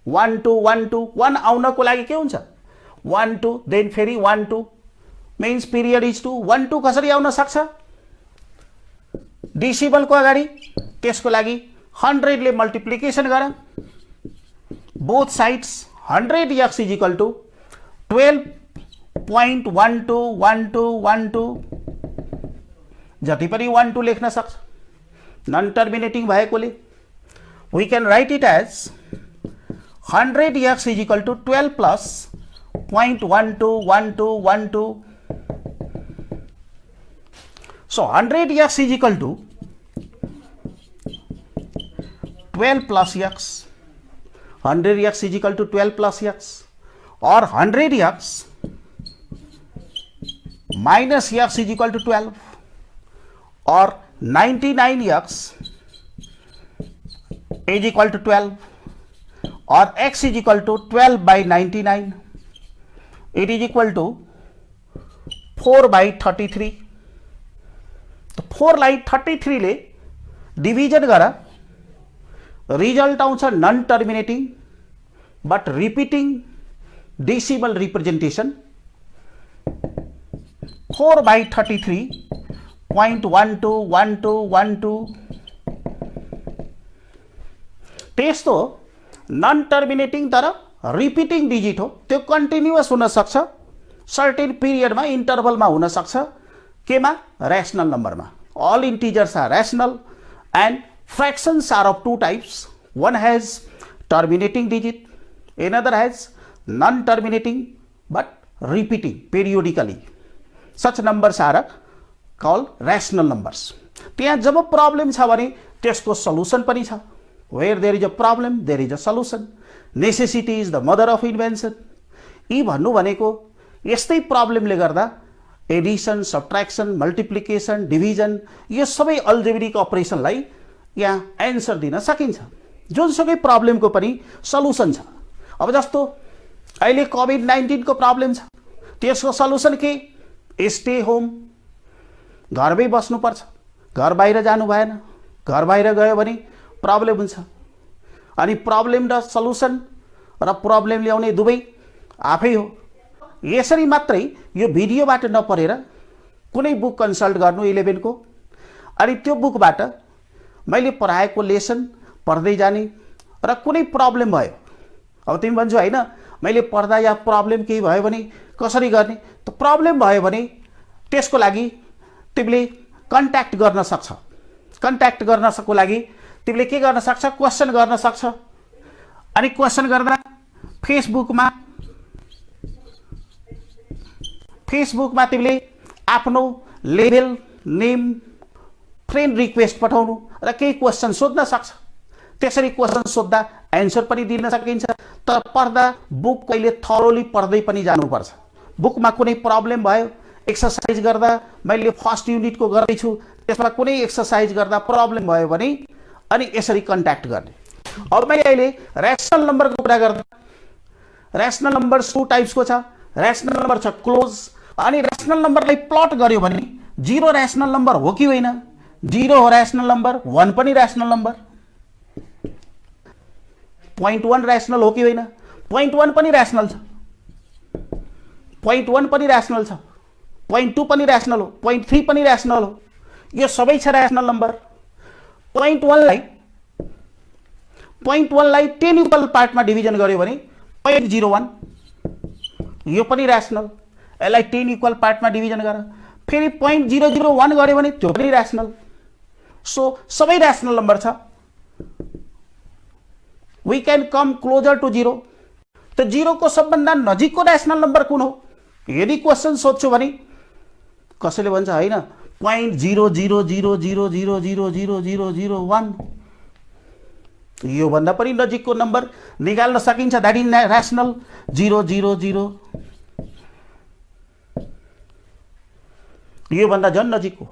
1 2 1 2, 1 आउनको लागि के हुन्छ 1 2, देन फेरि 1 2, means period is 2, 1 2 कसरी आउन सक्छ, डेसिमलको अगाडि, त्यसको लागि 100 ले मल्टिप्लिकेसन गर, both sides 100x is equal to 12.121212, जति पनि 1 2 लेख्न सक्छ नन टर्मिनेटिङ भएकोले। we can write it as 100x is equal to 12 plus 0.121212, so 100x is equal to 12 plus x, 100x is equal to 12 plus x, or 100x minus x is equal to 12, or 99x is equal to 12, or x is equal to 12 by 99, it is equal to 4 by 33. तो 4 लाई 33 ले division गर result आउँछ non terminating but repeating decimal representation 4 by 33.121212 त्यस्तो non टर्मिनेटिङ तर repeating digit हो, त्यो continuous हुन सक्छ, सर्टेन पिरियडमा इन्टरभलमा हुन सक्छ, केमा रेशनल नम्बरमा. All integers are rational and fractions are of two types. One has terminating digit, another has non-terminating but repeating periodically. Such numbers are called rational numbers. त्यहाँ जब problem छ भने त्यसको सल्युसन पनि छ. Where there is a problem, there is a solution. Necessity is the mother of invention. यी भन्नु भनेको यस्तै प्रब्लमले गर्दा एडिसन, सब्ट्र्याक्सन, मल्टिप्लिकेसन, डिभिजन यो सबै अल्जेब्रिक अपरेसनलाई यहाँ एन्सर दिन सकिन्छ. जुनसुकै प्रब्लमको पनि सल्युसन छ. अब जस्तो अहिले कोभिड-19 को प्रब्लम छ, त्यसको सल्युसन के? स्टे होम, घरमै बस्नुपर्छ, घर बाहिर जानु भएन. घर बाहिर गयो भने प्रब्लम हुन्छ. अनि प्रब्लम र सल्युसन र प्रब्लम ल्याउने दुवै आफै हो. यसरी मात्रै यो भिडियोबाट नपढेर कुनै बुक कन्सल्ट गर्नु 11 को, अनि त्यो बुकबाट मैले पढाएको लेसन पढ्दै जाने र कुनै प्रब्लम भयो, अब तिमी भन्छौ हैन मैले पढ्दा या प्रब्लम केही भयो भने कसरी गर्ने, त प्रब्लम भयो भने त्यसको लागि तिमीले कन्ट्याक्ट गर्न सक्छ. कन्ट्याक्ट गर्नको लागि तिमीले के गर्न सक्छ? क्वेशन गर्न सक्छ. अनि क्वेशन गर्दा फेसबुकमा तिमीले आफ्नो लेभल, नेम, फ्रेन्ड रिक्वेस्ट पठाउनु र केही क्वेशन सोध्न सक्छ. त्यसरी क्वेशन सोध्दा एन्सर पनि दिन सकिन्छ. तर पढ्दा बुक कहिले थरोली पढ्दै पनि जानुपर्छ. बुकमा कुनै प्रब्लम भयो, एक्सरसाइज गर्दा मैले फर्स्ट युनिटको गर्दैछु, त्यसमा कुनै एक्सरसाइज गर्दा प्रब्लम भयो भने अनि यसरी कन्ट्याक्ट गर्ने. अब मैले अहिले रेशनल नम्बरको कुरा गर्दा रेशनल नम्बर 2 टाइप्सको छ. रेशनल नम्बर छ क्लोज, अनि रेशनल नम्बरलाई प्लट गर्यो भने 0 रेशनल नम्बर हो कि होइन? 0 हो रेशनल नम्बर, 1 पनि रेशनल नम्बर. 0.1 रेशनल हो कि होइन? 0.1 पनि रेशनल छ. 0.1 पनि रेशनल छ. 0.2 पनि रेशनल हो. 0.3 पनि रेशनल हो. यो सबै छ रेशनल नम्बर. 0.1 लाई 10 इक्वल पार्टमा डिभिजन गर्यो भने 0.01 यो पनि रेशनल. यसलाई 10 इक्वल पार्टमा डिभिजन गर, फेरि 0.001 गर्यो भने त्यो पनि रेशनल. सो सबै रेशनल नम्बर छ. We can come closer to 0. त 0 को सबभन्दा नजिकको रेशनल नम्बर कुन हो? यदि क्वेशन सोध्छु भने कसैले भन्छ हैन 0.000000001 यो भन्दा पनि नजिकको नम्बर निकाल्न सकिन्छ. That is rational. 000 यो भन्दा झन् नजिकको.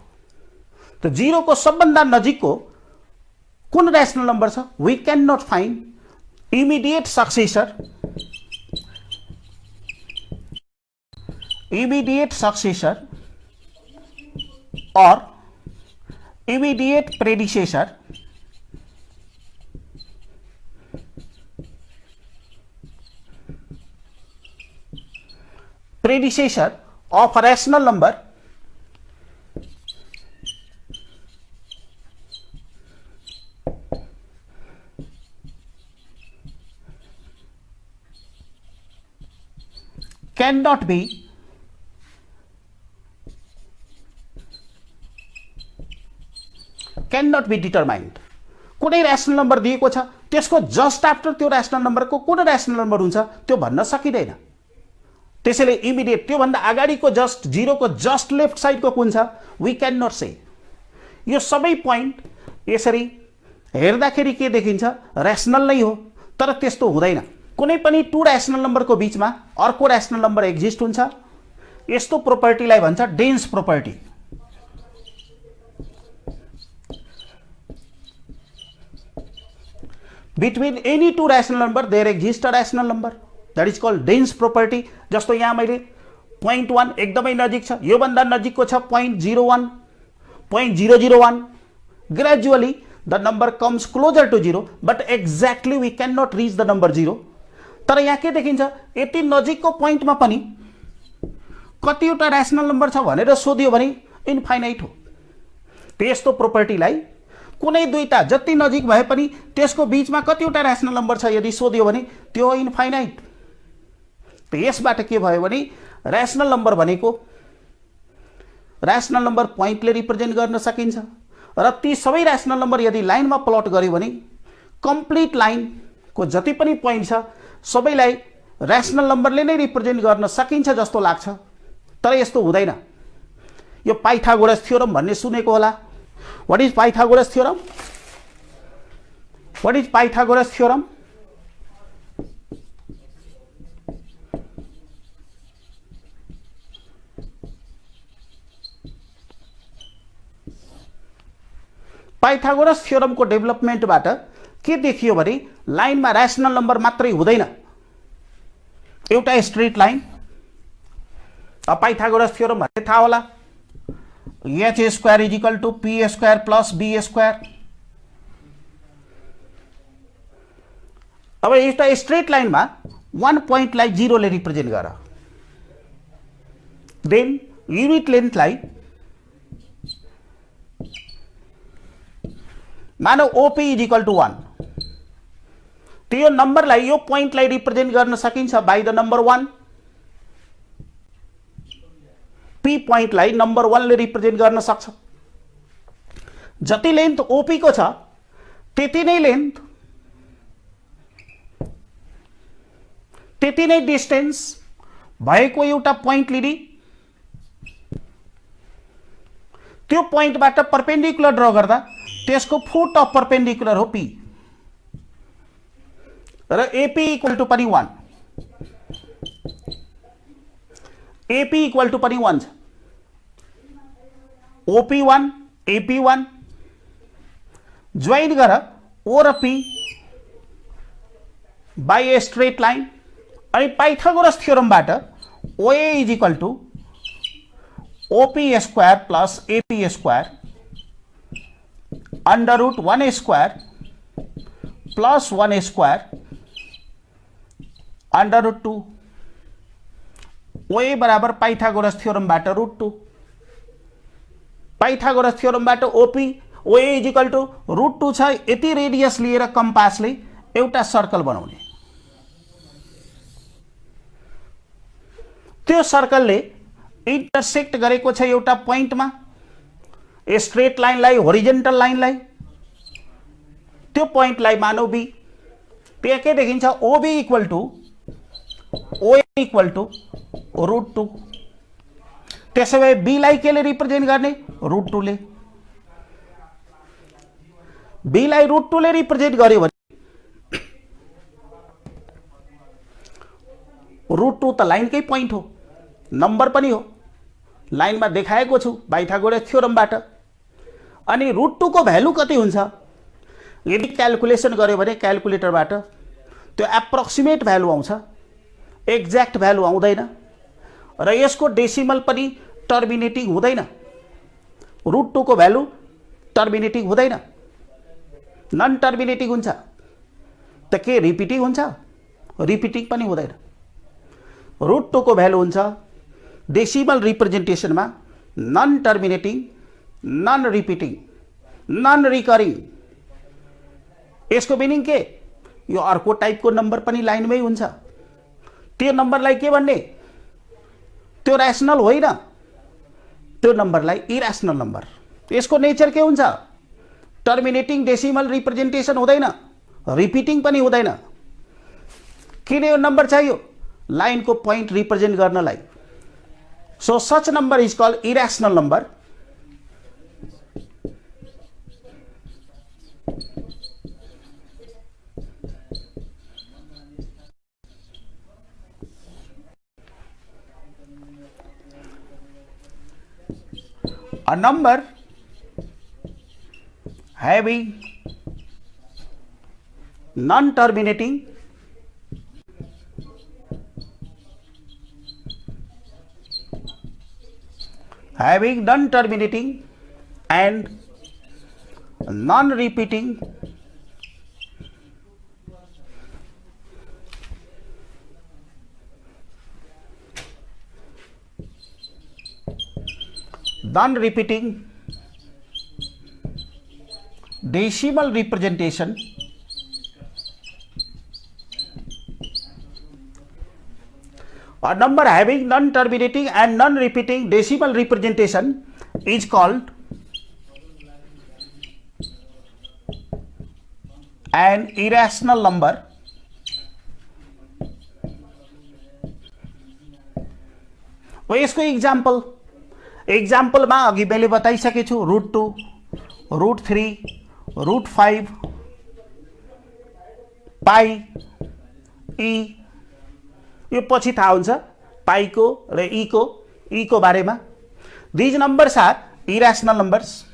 त 0 को सबभन्दा नजिकको कुन रेशनल नम्बर छ? We can not find immediate successor or immediate predecessor of a rational number cannot be determined. कुनै रेशनल नम्बर दिएको छ, त्यसको जस्ट आफ्टर त्यो रेशनल नम्बरको कुन रेशनल नम्बर हुन्छ त्यो भन्न सकिदैन. त्यसैले इमिडिएट, त्यो भन्दा अगाडिको जस्ट 0 को जस्ट लेफ्ट साइडको कुन छ वी क्यान नट से. यो सबै पोइन्ट यसरी हेर्दाखेरि के देखिन्छ? रेशनल नै हो. तर त्यस्तो हुँदैन। कुनै पनि टु ऱ्यासनल नम्बरको बीचमा अर्को ऱ्यासनल नम्बर एक्जिस्ट हुन्छ। यस्तो प्रोपर्टीलाई भन्छ dense property. Between any two rational number there exist a rational number, that is called dense property. जस्तो यहाँ मैले 0.1 एकदमै नजिक छ, योभन्दा नजिकको छ 0.01, 0.001। Gradually the number comes closer to 0, but exactly we can not reach the number 0। तर यहाँ के देखिन्छ, यति नजिकको पोइन्टमा पनि कतिवटा ऱ्यासनल नम्बर छ भनेर सोधियो भने इन्फाइनाइट हो। त्यस्तो प्रोपर्टीलाई कुनै दुईटा जति नजिक भए पनि त्यसको बीचमा कतिवटा ऱ्यासनल नम्बर छ यदि सोधियो भने त्यो इन्फाइनाइट। त यसबाट के भयो भने ऱ्यासनल नम्बर भनेको ऱ्यासनल नम्बर पोइन्टले रिप्रेजेन्ट गर्न सकिन्छ र ती सबै ऱ्यासनल नम्बर यदि लाइनमा प्लट गर्यो भने कम्प्लिट लाइनको जति पनि पोइन्ट छ सबैलाई ऱ्यासनल नम्बरले नै रिप्रेजेन्ट गर्न सकिन्छ जस्तो लाग्छ। तर यस्तो हुँदैन। यो पाइथागोरस थ्योरम भन्ने सुनेको होला। What is Pythagoras theorem? What is Pythagoras theorem? Pythagoras थ्योरमको डेभलपमेन्टबाट के देखियो भने लाइनमा ऱ्यासनल नम्बर मात्रै हुँदैन, एउटा स्ट्रेट लाइन। पाइथागोरस थ्योरम भन्ने थाहा होला, h square is equal to p square plus b square. अब एउटा स्ट्रेट लाइनमा वान पोइन्टलाई 0 ले रिप्रेजेन्ट गर, देन युनिट लेन्थलाई मानौ OP इज इक्वल टू 1। त्यो नम्बरलाई यो पोइन्टलाई रिप्रेजेन्ट गर्न सकिन्छ बाइ द नम्बर 1। P पोइन्टलाई नम्बर 1 ले रिप्रेजेन्ट गर्न सक्छ। जति लेन्थ OP को छ त्यति नै लेन्थ, त्यति नै डिस्टेन्स भएको एउटा पोइन्ट लिने, त्यो पोइन्टबाट परपेन्डिकुलर ड्र गर्दा त्यसको फुट अफ परपेन्डिकुलर हो P र AP इक्वल टू पनि 1। AP इक्वल टू पनि 1 छ। OP1 AP1 ज्वाइन गर O र P by a straight line. अनि पाइथागोरस थ्योरमबाट OA is equal to OP square plus AP square under root 1 square plus 1 square under root 2। OA बराबर पाइथागोरस थ्योरमबाट रूट 2। पाइथागोरस थ्योरमबाट OA is equal to root 2 छ। यति radius लिएर कम्पासले एउटा सर्कल बनाउने, त्यो सर्कलले इन्टरसेक्ट गरेको छ एउटा पोइन्टमा स्ट्रेट लाइनलाई, होरिजेन्टल लाइनलाई। त्यो पोइन्टलाई मानौ B। त्यहाँ के देखिन्छ, OB equal to OA equal to root 2। त्यसो भए B लाई केले रिप्रेजेन्ट गर्ने, रूट 2 ले। B लाई रूट 2 ले रिप्रेजेन्ट गर्यो भने रूट 2 त लाइनकै पोइन्ट हो, नम्बर पनि हो, लाइनमा देखाएको छु पाइथागोरस थ्योरमबाट। अनि रूट 2 को भ्यालु कति हुन्छ यदि क्याल्कुलेसन गर्यो भने क्याल्कुलेटरबाट त्यो एप्रोक्सिमेट भ्यालु आउँछ, एक्ज्याक्ट भ्यालु आउँदैन र यसको डेसिमल पनि टर्मिनेटिङ हुँदैन। रूट 2 को भ्यालु टर्मिनेटिङ हुँदैन, नन टर्मिनेटिङ हुन्छ। त के रिपिटिङ हुन्छ? रिपिटिङ पनि हुँदैन। रूट 2 को भ्यालु हुन्छ डेसिमल रिप्रेजेन्टेसनमा non terminating, non repeating, non recurring. यसको मिनिङ के, यो अर्को टाइपको नम्बर पनि लाइनमै हुन्छ। त्यो नम्बरलाई के भन्ने, त्यो ऱ्यासनल होइन, त्यो नम्बरलाई इऱ्यासनल नम्बर। यसको नेचर के हुन्छ, टर्मिनेटिङ डेसिमल रिप्रेजेन्टेसन हुँदैन, रिपिटिङ पनि हुँदैन। किन यो नम्बर चाहियो, लाइनको पोइन्ट रिप्रेजेन्ट गर्नलाई। So such number is called irrational number. a number having non-terminating and non-repeating decimal representation a number having non-terminating and non-repeating decimal representation is called an irrational number. यसको इक्जाम्पलमा अघि मैले बताइसकेको छु √2, √3, √5, पाई, ई, यो पछि थाहा हुन्छ पाईको र ईको बारेमा. These numbers are irrational numbers.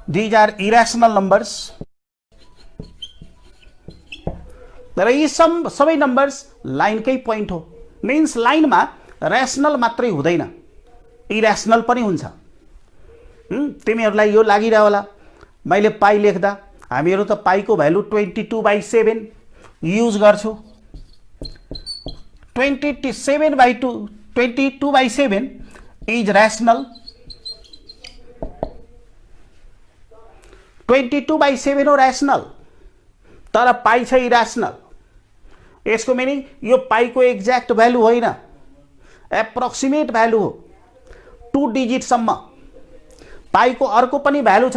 These are irrational numbers. तर यी सबै नम्बर्स लाइनकै पोइन्ट हो. मिन्स लाइनमा ऱ्यासनल मात्रै हुँदैन, इरेसनल पनि हुन्छ. तिमीहरूलाई यो लागिरह्यो होला मैले पाई लेख्दा हामीहरू त पाईको भ्यालु 22/7 युज गर्छौँ. 22/7 इज ऱ्यासनल. 22/7 हो ऱ्यासनल, तर पाई छ इरेसनल. यसको मिनिङ यो पाईको एक्ज्याक्ट भ्यालु होइन, एप्रोक्सिमेट भ्यालु हो. 2 डिजिटसम्म. पाईको अर्को पनि भ्यालु छ.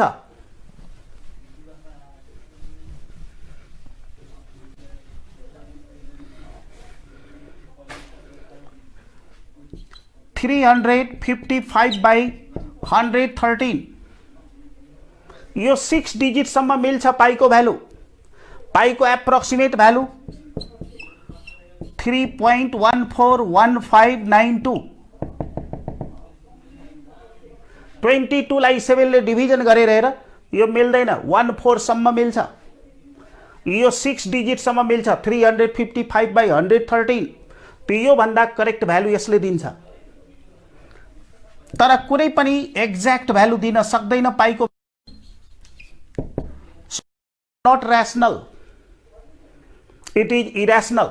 (355/113) यो 6 डिजिटसम्म मिल्छ पाईको भ्यालु. पाईको एप्रोक्सिमेट भ्यालु 3.141592. 22 लाई 7 ले डिभिजन गरेर हेर, यो मिल्दैन. 14 सम्म मिल्छ. यो 6 डिजिटसम्म मिल्छ. 355/113 त्यो भन्दा करेक्ट भ्यालु यसले दिन्छ. तर कुनै पनि एक्ज्याक्ट भ्यालु दिन सक्दैन पाईको. Not rational, it is irrational.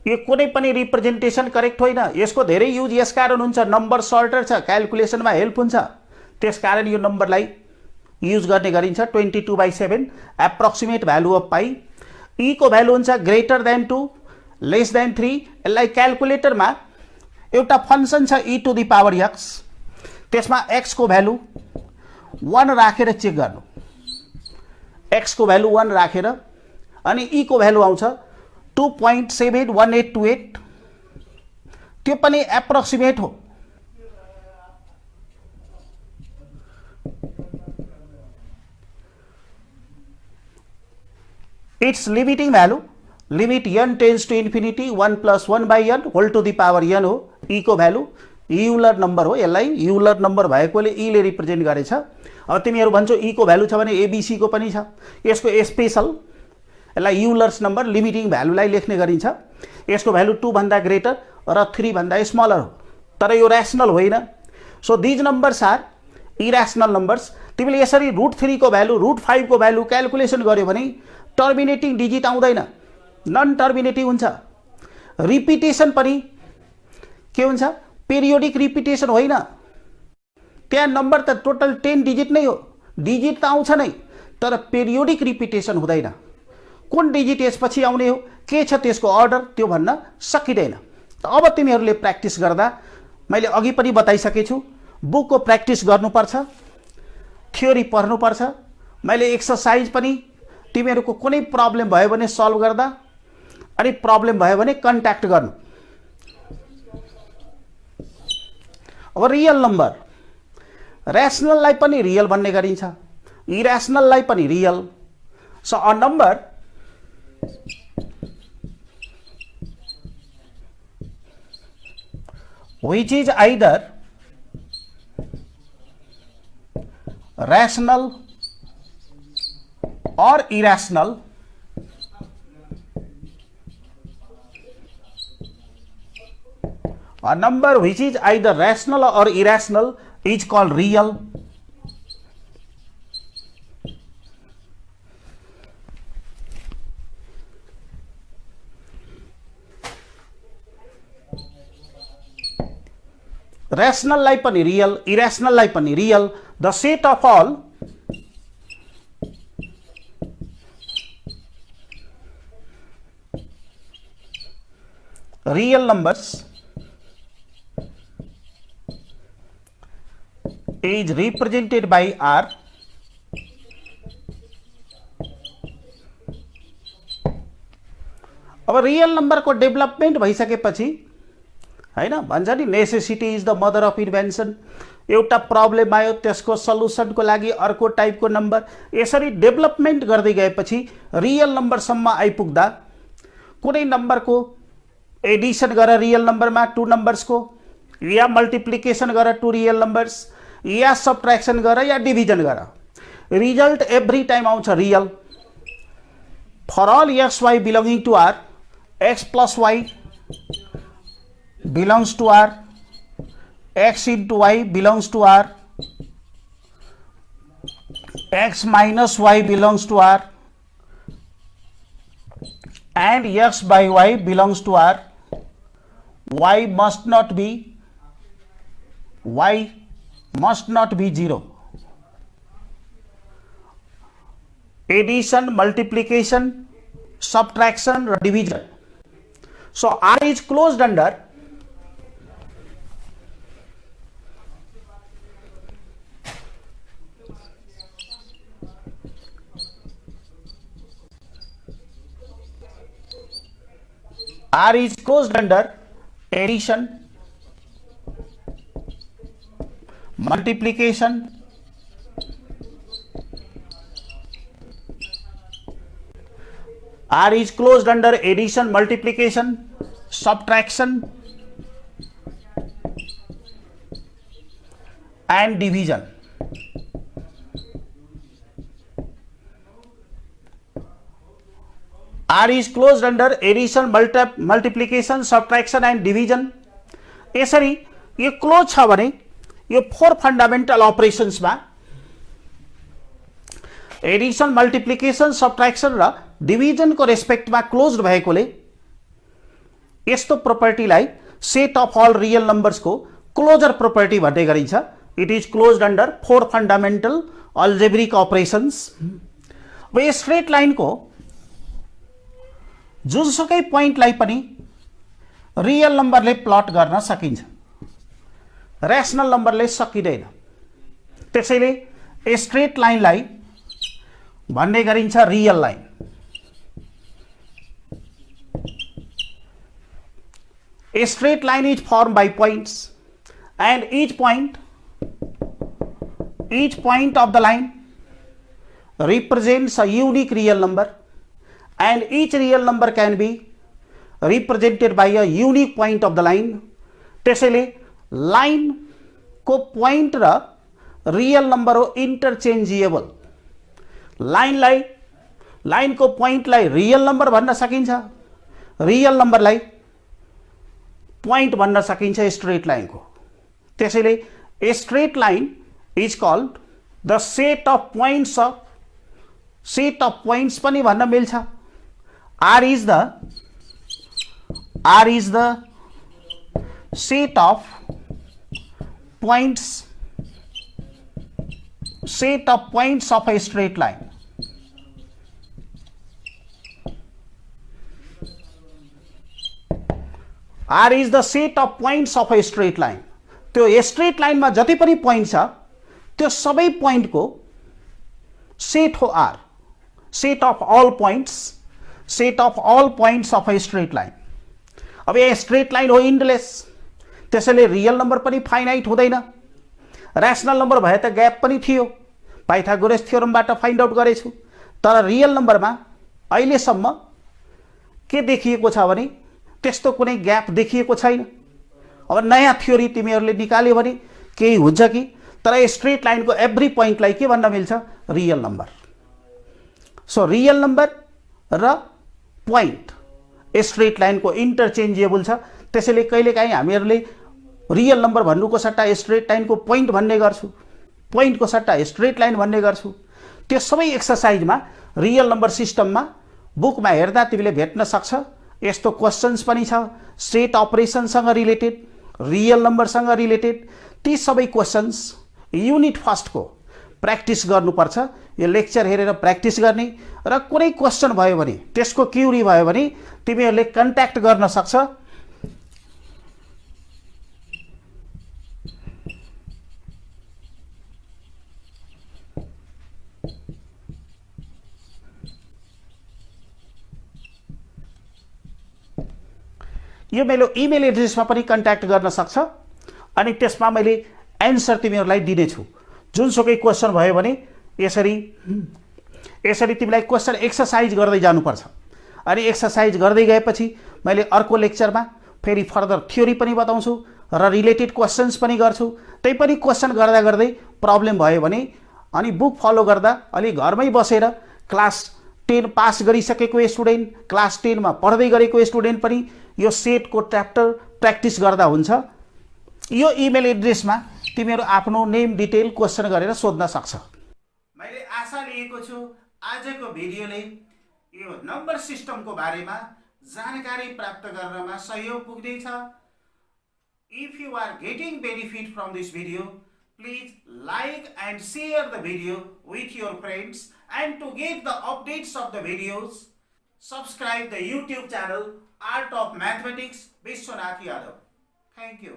यो कुनै पनि रिप्रेजेन्टेसन करेक्ट होइन. यसको धेरै युज यसकारण हुन्छ, नम्बर सर्टर छ, क्याल्कुलेसनमा हेल्प हुन्छ. त्यसकारण यो नम्बरलाई युज गर्ने गरिन्छ. 22/7 एप्रोक्सिमेट भ्यालु अफ पाई. ई को भ्यालु हुन्छ ग्रेटर देन 2, लेस देन 3. यसलाई क्याल्कुलेटरमा एउटा फंक्सन छ e⁻x. त्यसमा x को भ्यालु 1 राखेर चेक गर्नु. x को भ्यालु 1 राखेर अनि e को भ्यालु आउँछ 2.781828. त्यो पनि एप्रोक्सिमेट हो. Its limiting value limit n tends to infinity 1 + 1/n whole to the power n हो. e को भ्यालु युलर नम्बर हो. यसलाई युलर नम्बर भएकोले e ले रिप्रेजेन्ट गरेछ. अब तिमीहरू भन्छौ e को भ्यालु छ भने abc को पनि छ. यसको स्पेशल, यसलाई युलर्स नम्बर लिमिटिङ भ्यालुलाई लेख्ने गरिन्छ. यसको भ्यालु 2 भन्दा ग्रेटर र 3 भन्दा स्मलर हो. तर यो ऱ्यासनल होइन. So these numbers are irrational numbers. तिमीले यसरी √3 को भ्यालु, √5 को भ्यालु क्याल्कुलेसन गर्यो भने टर्मिनेटिङ डिजिट आउँदैन, नन टर्मिनेटिङ हुन्छ. रिपिटेसन पनि के हुन्छ, पिरियोडिक रिपिटेसन होइन. त्यहाँ नम्बर त टोटल 10 डिजिट नै हो. डिजिट त आउँछ नै, तर पिरियोडिक रिपिटेसन हुँदैन. कुन डिजिट यसपछि आउने हो, के छ त्यसको अर्डर, त्यो भन्न सकिँदैन. अब तिमीहरूले प्र्याक्टिस गर्दा मैले अघि पनि बताइसकेको छु, बुकको प्र्याक्टिस गर्नुपर्छ, थ्योरी पढ्नुपर्छ. मैले एक्सरसाइज पनि तिमीहरूको कुनै प्रब्लम भयो भने सल्भ गर्दा, अनि प्रब्लम भयो भने कन्ट्याक्ट गर्नु. अब रियल नम्बर, ऱ्यासनललाई पनि रियल भन्ने गरिन्छ, इरेसनललाई पनि real. So a number which is either rational or irrational, a number which is either rational or irrational is called real. Rational लाई पनि real, irrational लाई पनि real. The set of all real numbers is represented by R. अब real number को development भइसकेपछि हैन भन्छ नि necessity is the mother of invention. एउटा प्रब्लम आयो त्यसको सल्युसनको लागि अर्को टाइपको नम्बर, यसरी डेभलपमेन्ट गर्दै गएपछि रियल नम्बरसम्म आइपुग्दा कुनै नम्बरको एडिसन गरेर रियल नम्बरमा टु नम्बर्सको, या मल्टिप्लिकेसन गरेर टु रियल नम्बर्स, या सबट्र्याक्सन गरेर या डिभिजन गरेर रिजल्ट एभ्री टाइम आउँछ real. For all x y belonging to R, x plus y belongs to R, x into y belongs to R, x minus y belongs to R, and x by y belongs to R. Y must not be 0. Addition, multiplication, subtraction, division. So R is closed under addition, multiplication, R is closed under addition, multiplication, subtraction, and division. R is closed under addition, multiplication, subtraction and division. यसरी यो close छ भने यो four fundamental operations में addition, multiplication, subtraction र division को respect में closed भएकोले यस्तो प्रोपर्टीलाई set of all real numbers को क्लोजर प्रोपर्टी भन्ने गरिन्छ। It is closed under four fundamental algebraic operations. अब यो स्ट्रेट लाइन को जुनसुकै पोइन्टलाई पनि रियल नम्बरले प्लट गर्न सकिन्छ, र्याशनल नम्बरले सकिँदैन। त्यसैले स्ट्रेट लाइनलाई भन्ने गरिन्छ real line. A straight line is formed by points and each point of the line represents a unique real number and each real number can be represented by a unique point of the line. त्यसैले line को point र real number हो interchangeable. Line को पोइन्टलाई real number भन्न सकिन्छ, real नम्बरलाई point भन्न सकिन्छ straight line को। त्यसैले ए straight line is called the set of points पनि भन्न मिल्छ। R is the set of points of a straight line. R is the set of points of a straight line. त्यो straight line में जति पनि point छ त्यो सबै पोइन्ट को सेट हो R, set of all points of A straight line. अब ये स्ट्रेट लाइन हो इन्डलेस, त्यसैले रियल नम्बर पनि फाइनाइट हुँदैन। र्याशनल नम्बर भए त ग्याप पनि थियो, पाइथागोरस थ्योरमबाट फाइन्ड आउट गरेछु। तर रियल नम्बरमा अहिलेसम्म के देखिएको छ भने त्यस्तो कुनै ग्याप देखिएको छैन। अब नयाँ थ्योरी तिमीहरूले निकाल्यो भने केही हुन्छ कि, तर स्ट्रेट लाइनको एभ्री पोइन्टलाई के भन्न मिल्छ? Real number. So real number र पोइन्ट स्ट्रेट लाइनको इन्टरचेन्जेबल छ। त्यसैले कहिलेकाहीँ हामीहरूले रियल नम्बर भन्नुको सट्टा स्ट्रेट लाइनको पोइन्ट भन्ने गर्छु, पोइन्टको सट्टा स्ट्रेट लाइन भन्ने गर्छु। त्यो सबै एक्सर्साइजमा रियल नम्बर सिस्टममा बुकमा हेर्दा तिमीले भेट्न सक्छ। यस्तो क्वेसन्स पनि छ स्टेट अपरेसनसँग रिलेटेड, रियल नम्बरसँग रिलेटेड। ती सबै क्वेसन्स युनिट फर्स्टको प्र्याक्टिस गर्नुपर्छ। यो लेक्चर हेरेर प्र्याक्टिस गर्ने र कुनै क्वेसन भयो भने, त्यसको क्युरी भयो भने तिमीहरूले कन्ट्याक्ट गर्न सक्छ। यो मेरो इमेल एड्रेसमा पनि कन्ट्याक्ट गर्न सक्छ अनि त्यसमा मैले एन्सर तिमीहरूलाई दिनेछु। जुनसुकै क्वेसन भयो भने यसरी तिमीलाई क्वेसन एक्सर्साइज गर्दै जानुपर्छ। अनि एक्सर्साइज गर्दै गएपछि मैले अर्को लेक्चरमा फेरि फर्दर थ्योरी पनि बताउँछु र रिलेटेड क्वेसन्स पनि गर्छु। त्यही पनि क्वेसन गर्दा गर्दै प्रब्लम भयो भने अनि बुक फलो गर्दा अलि घरमै बसेर क्लास 10 पास गरिसकेको स्टुडेन्ट, क्लास 10 मा पढ्दै गरेको स्टुडेन्ट पनि यो सेटको च्याप्टर प्र्याक्टिस गर्दा हुन्छ। यो इमेल एड्रेसमा तिमीहरू आफ्नो नेम डिटेल क्वेसन गरेर सोध्न सक्छ। मैले आशा लिएको छु आजको भिडियोले यो नम्बर सिस्टमको बारेमा जानकारी प्राप्त गर्नमा सहयोग पुग्दैछ। If you are getting benefit from this video, please like and share the video with your friends, and to get the updates of the videos, subscribe the YouTube channel Art of Mathematics Vishwanath Yadav. Thank you.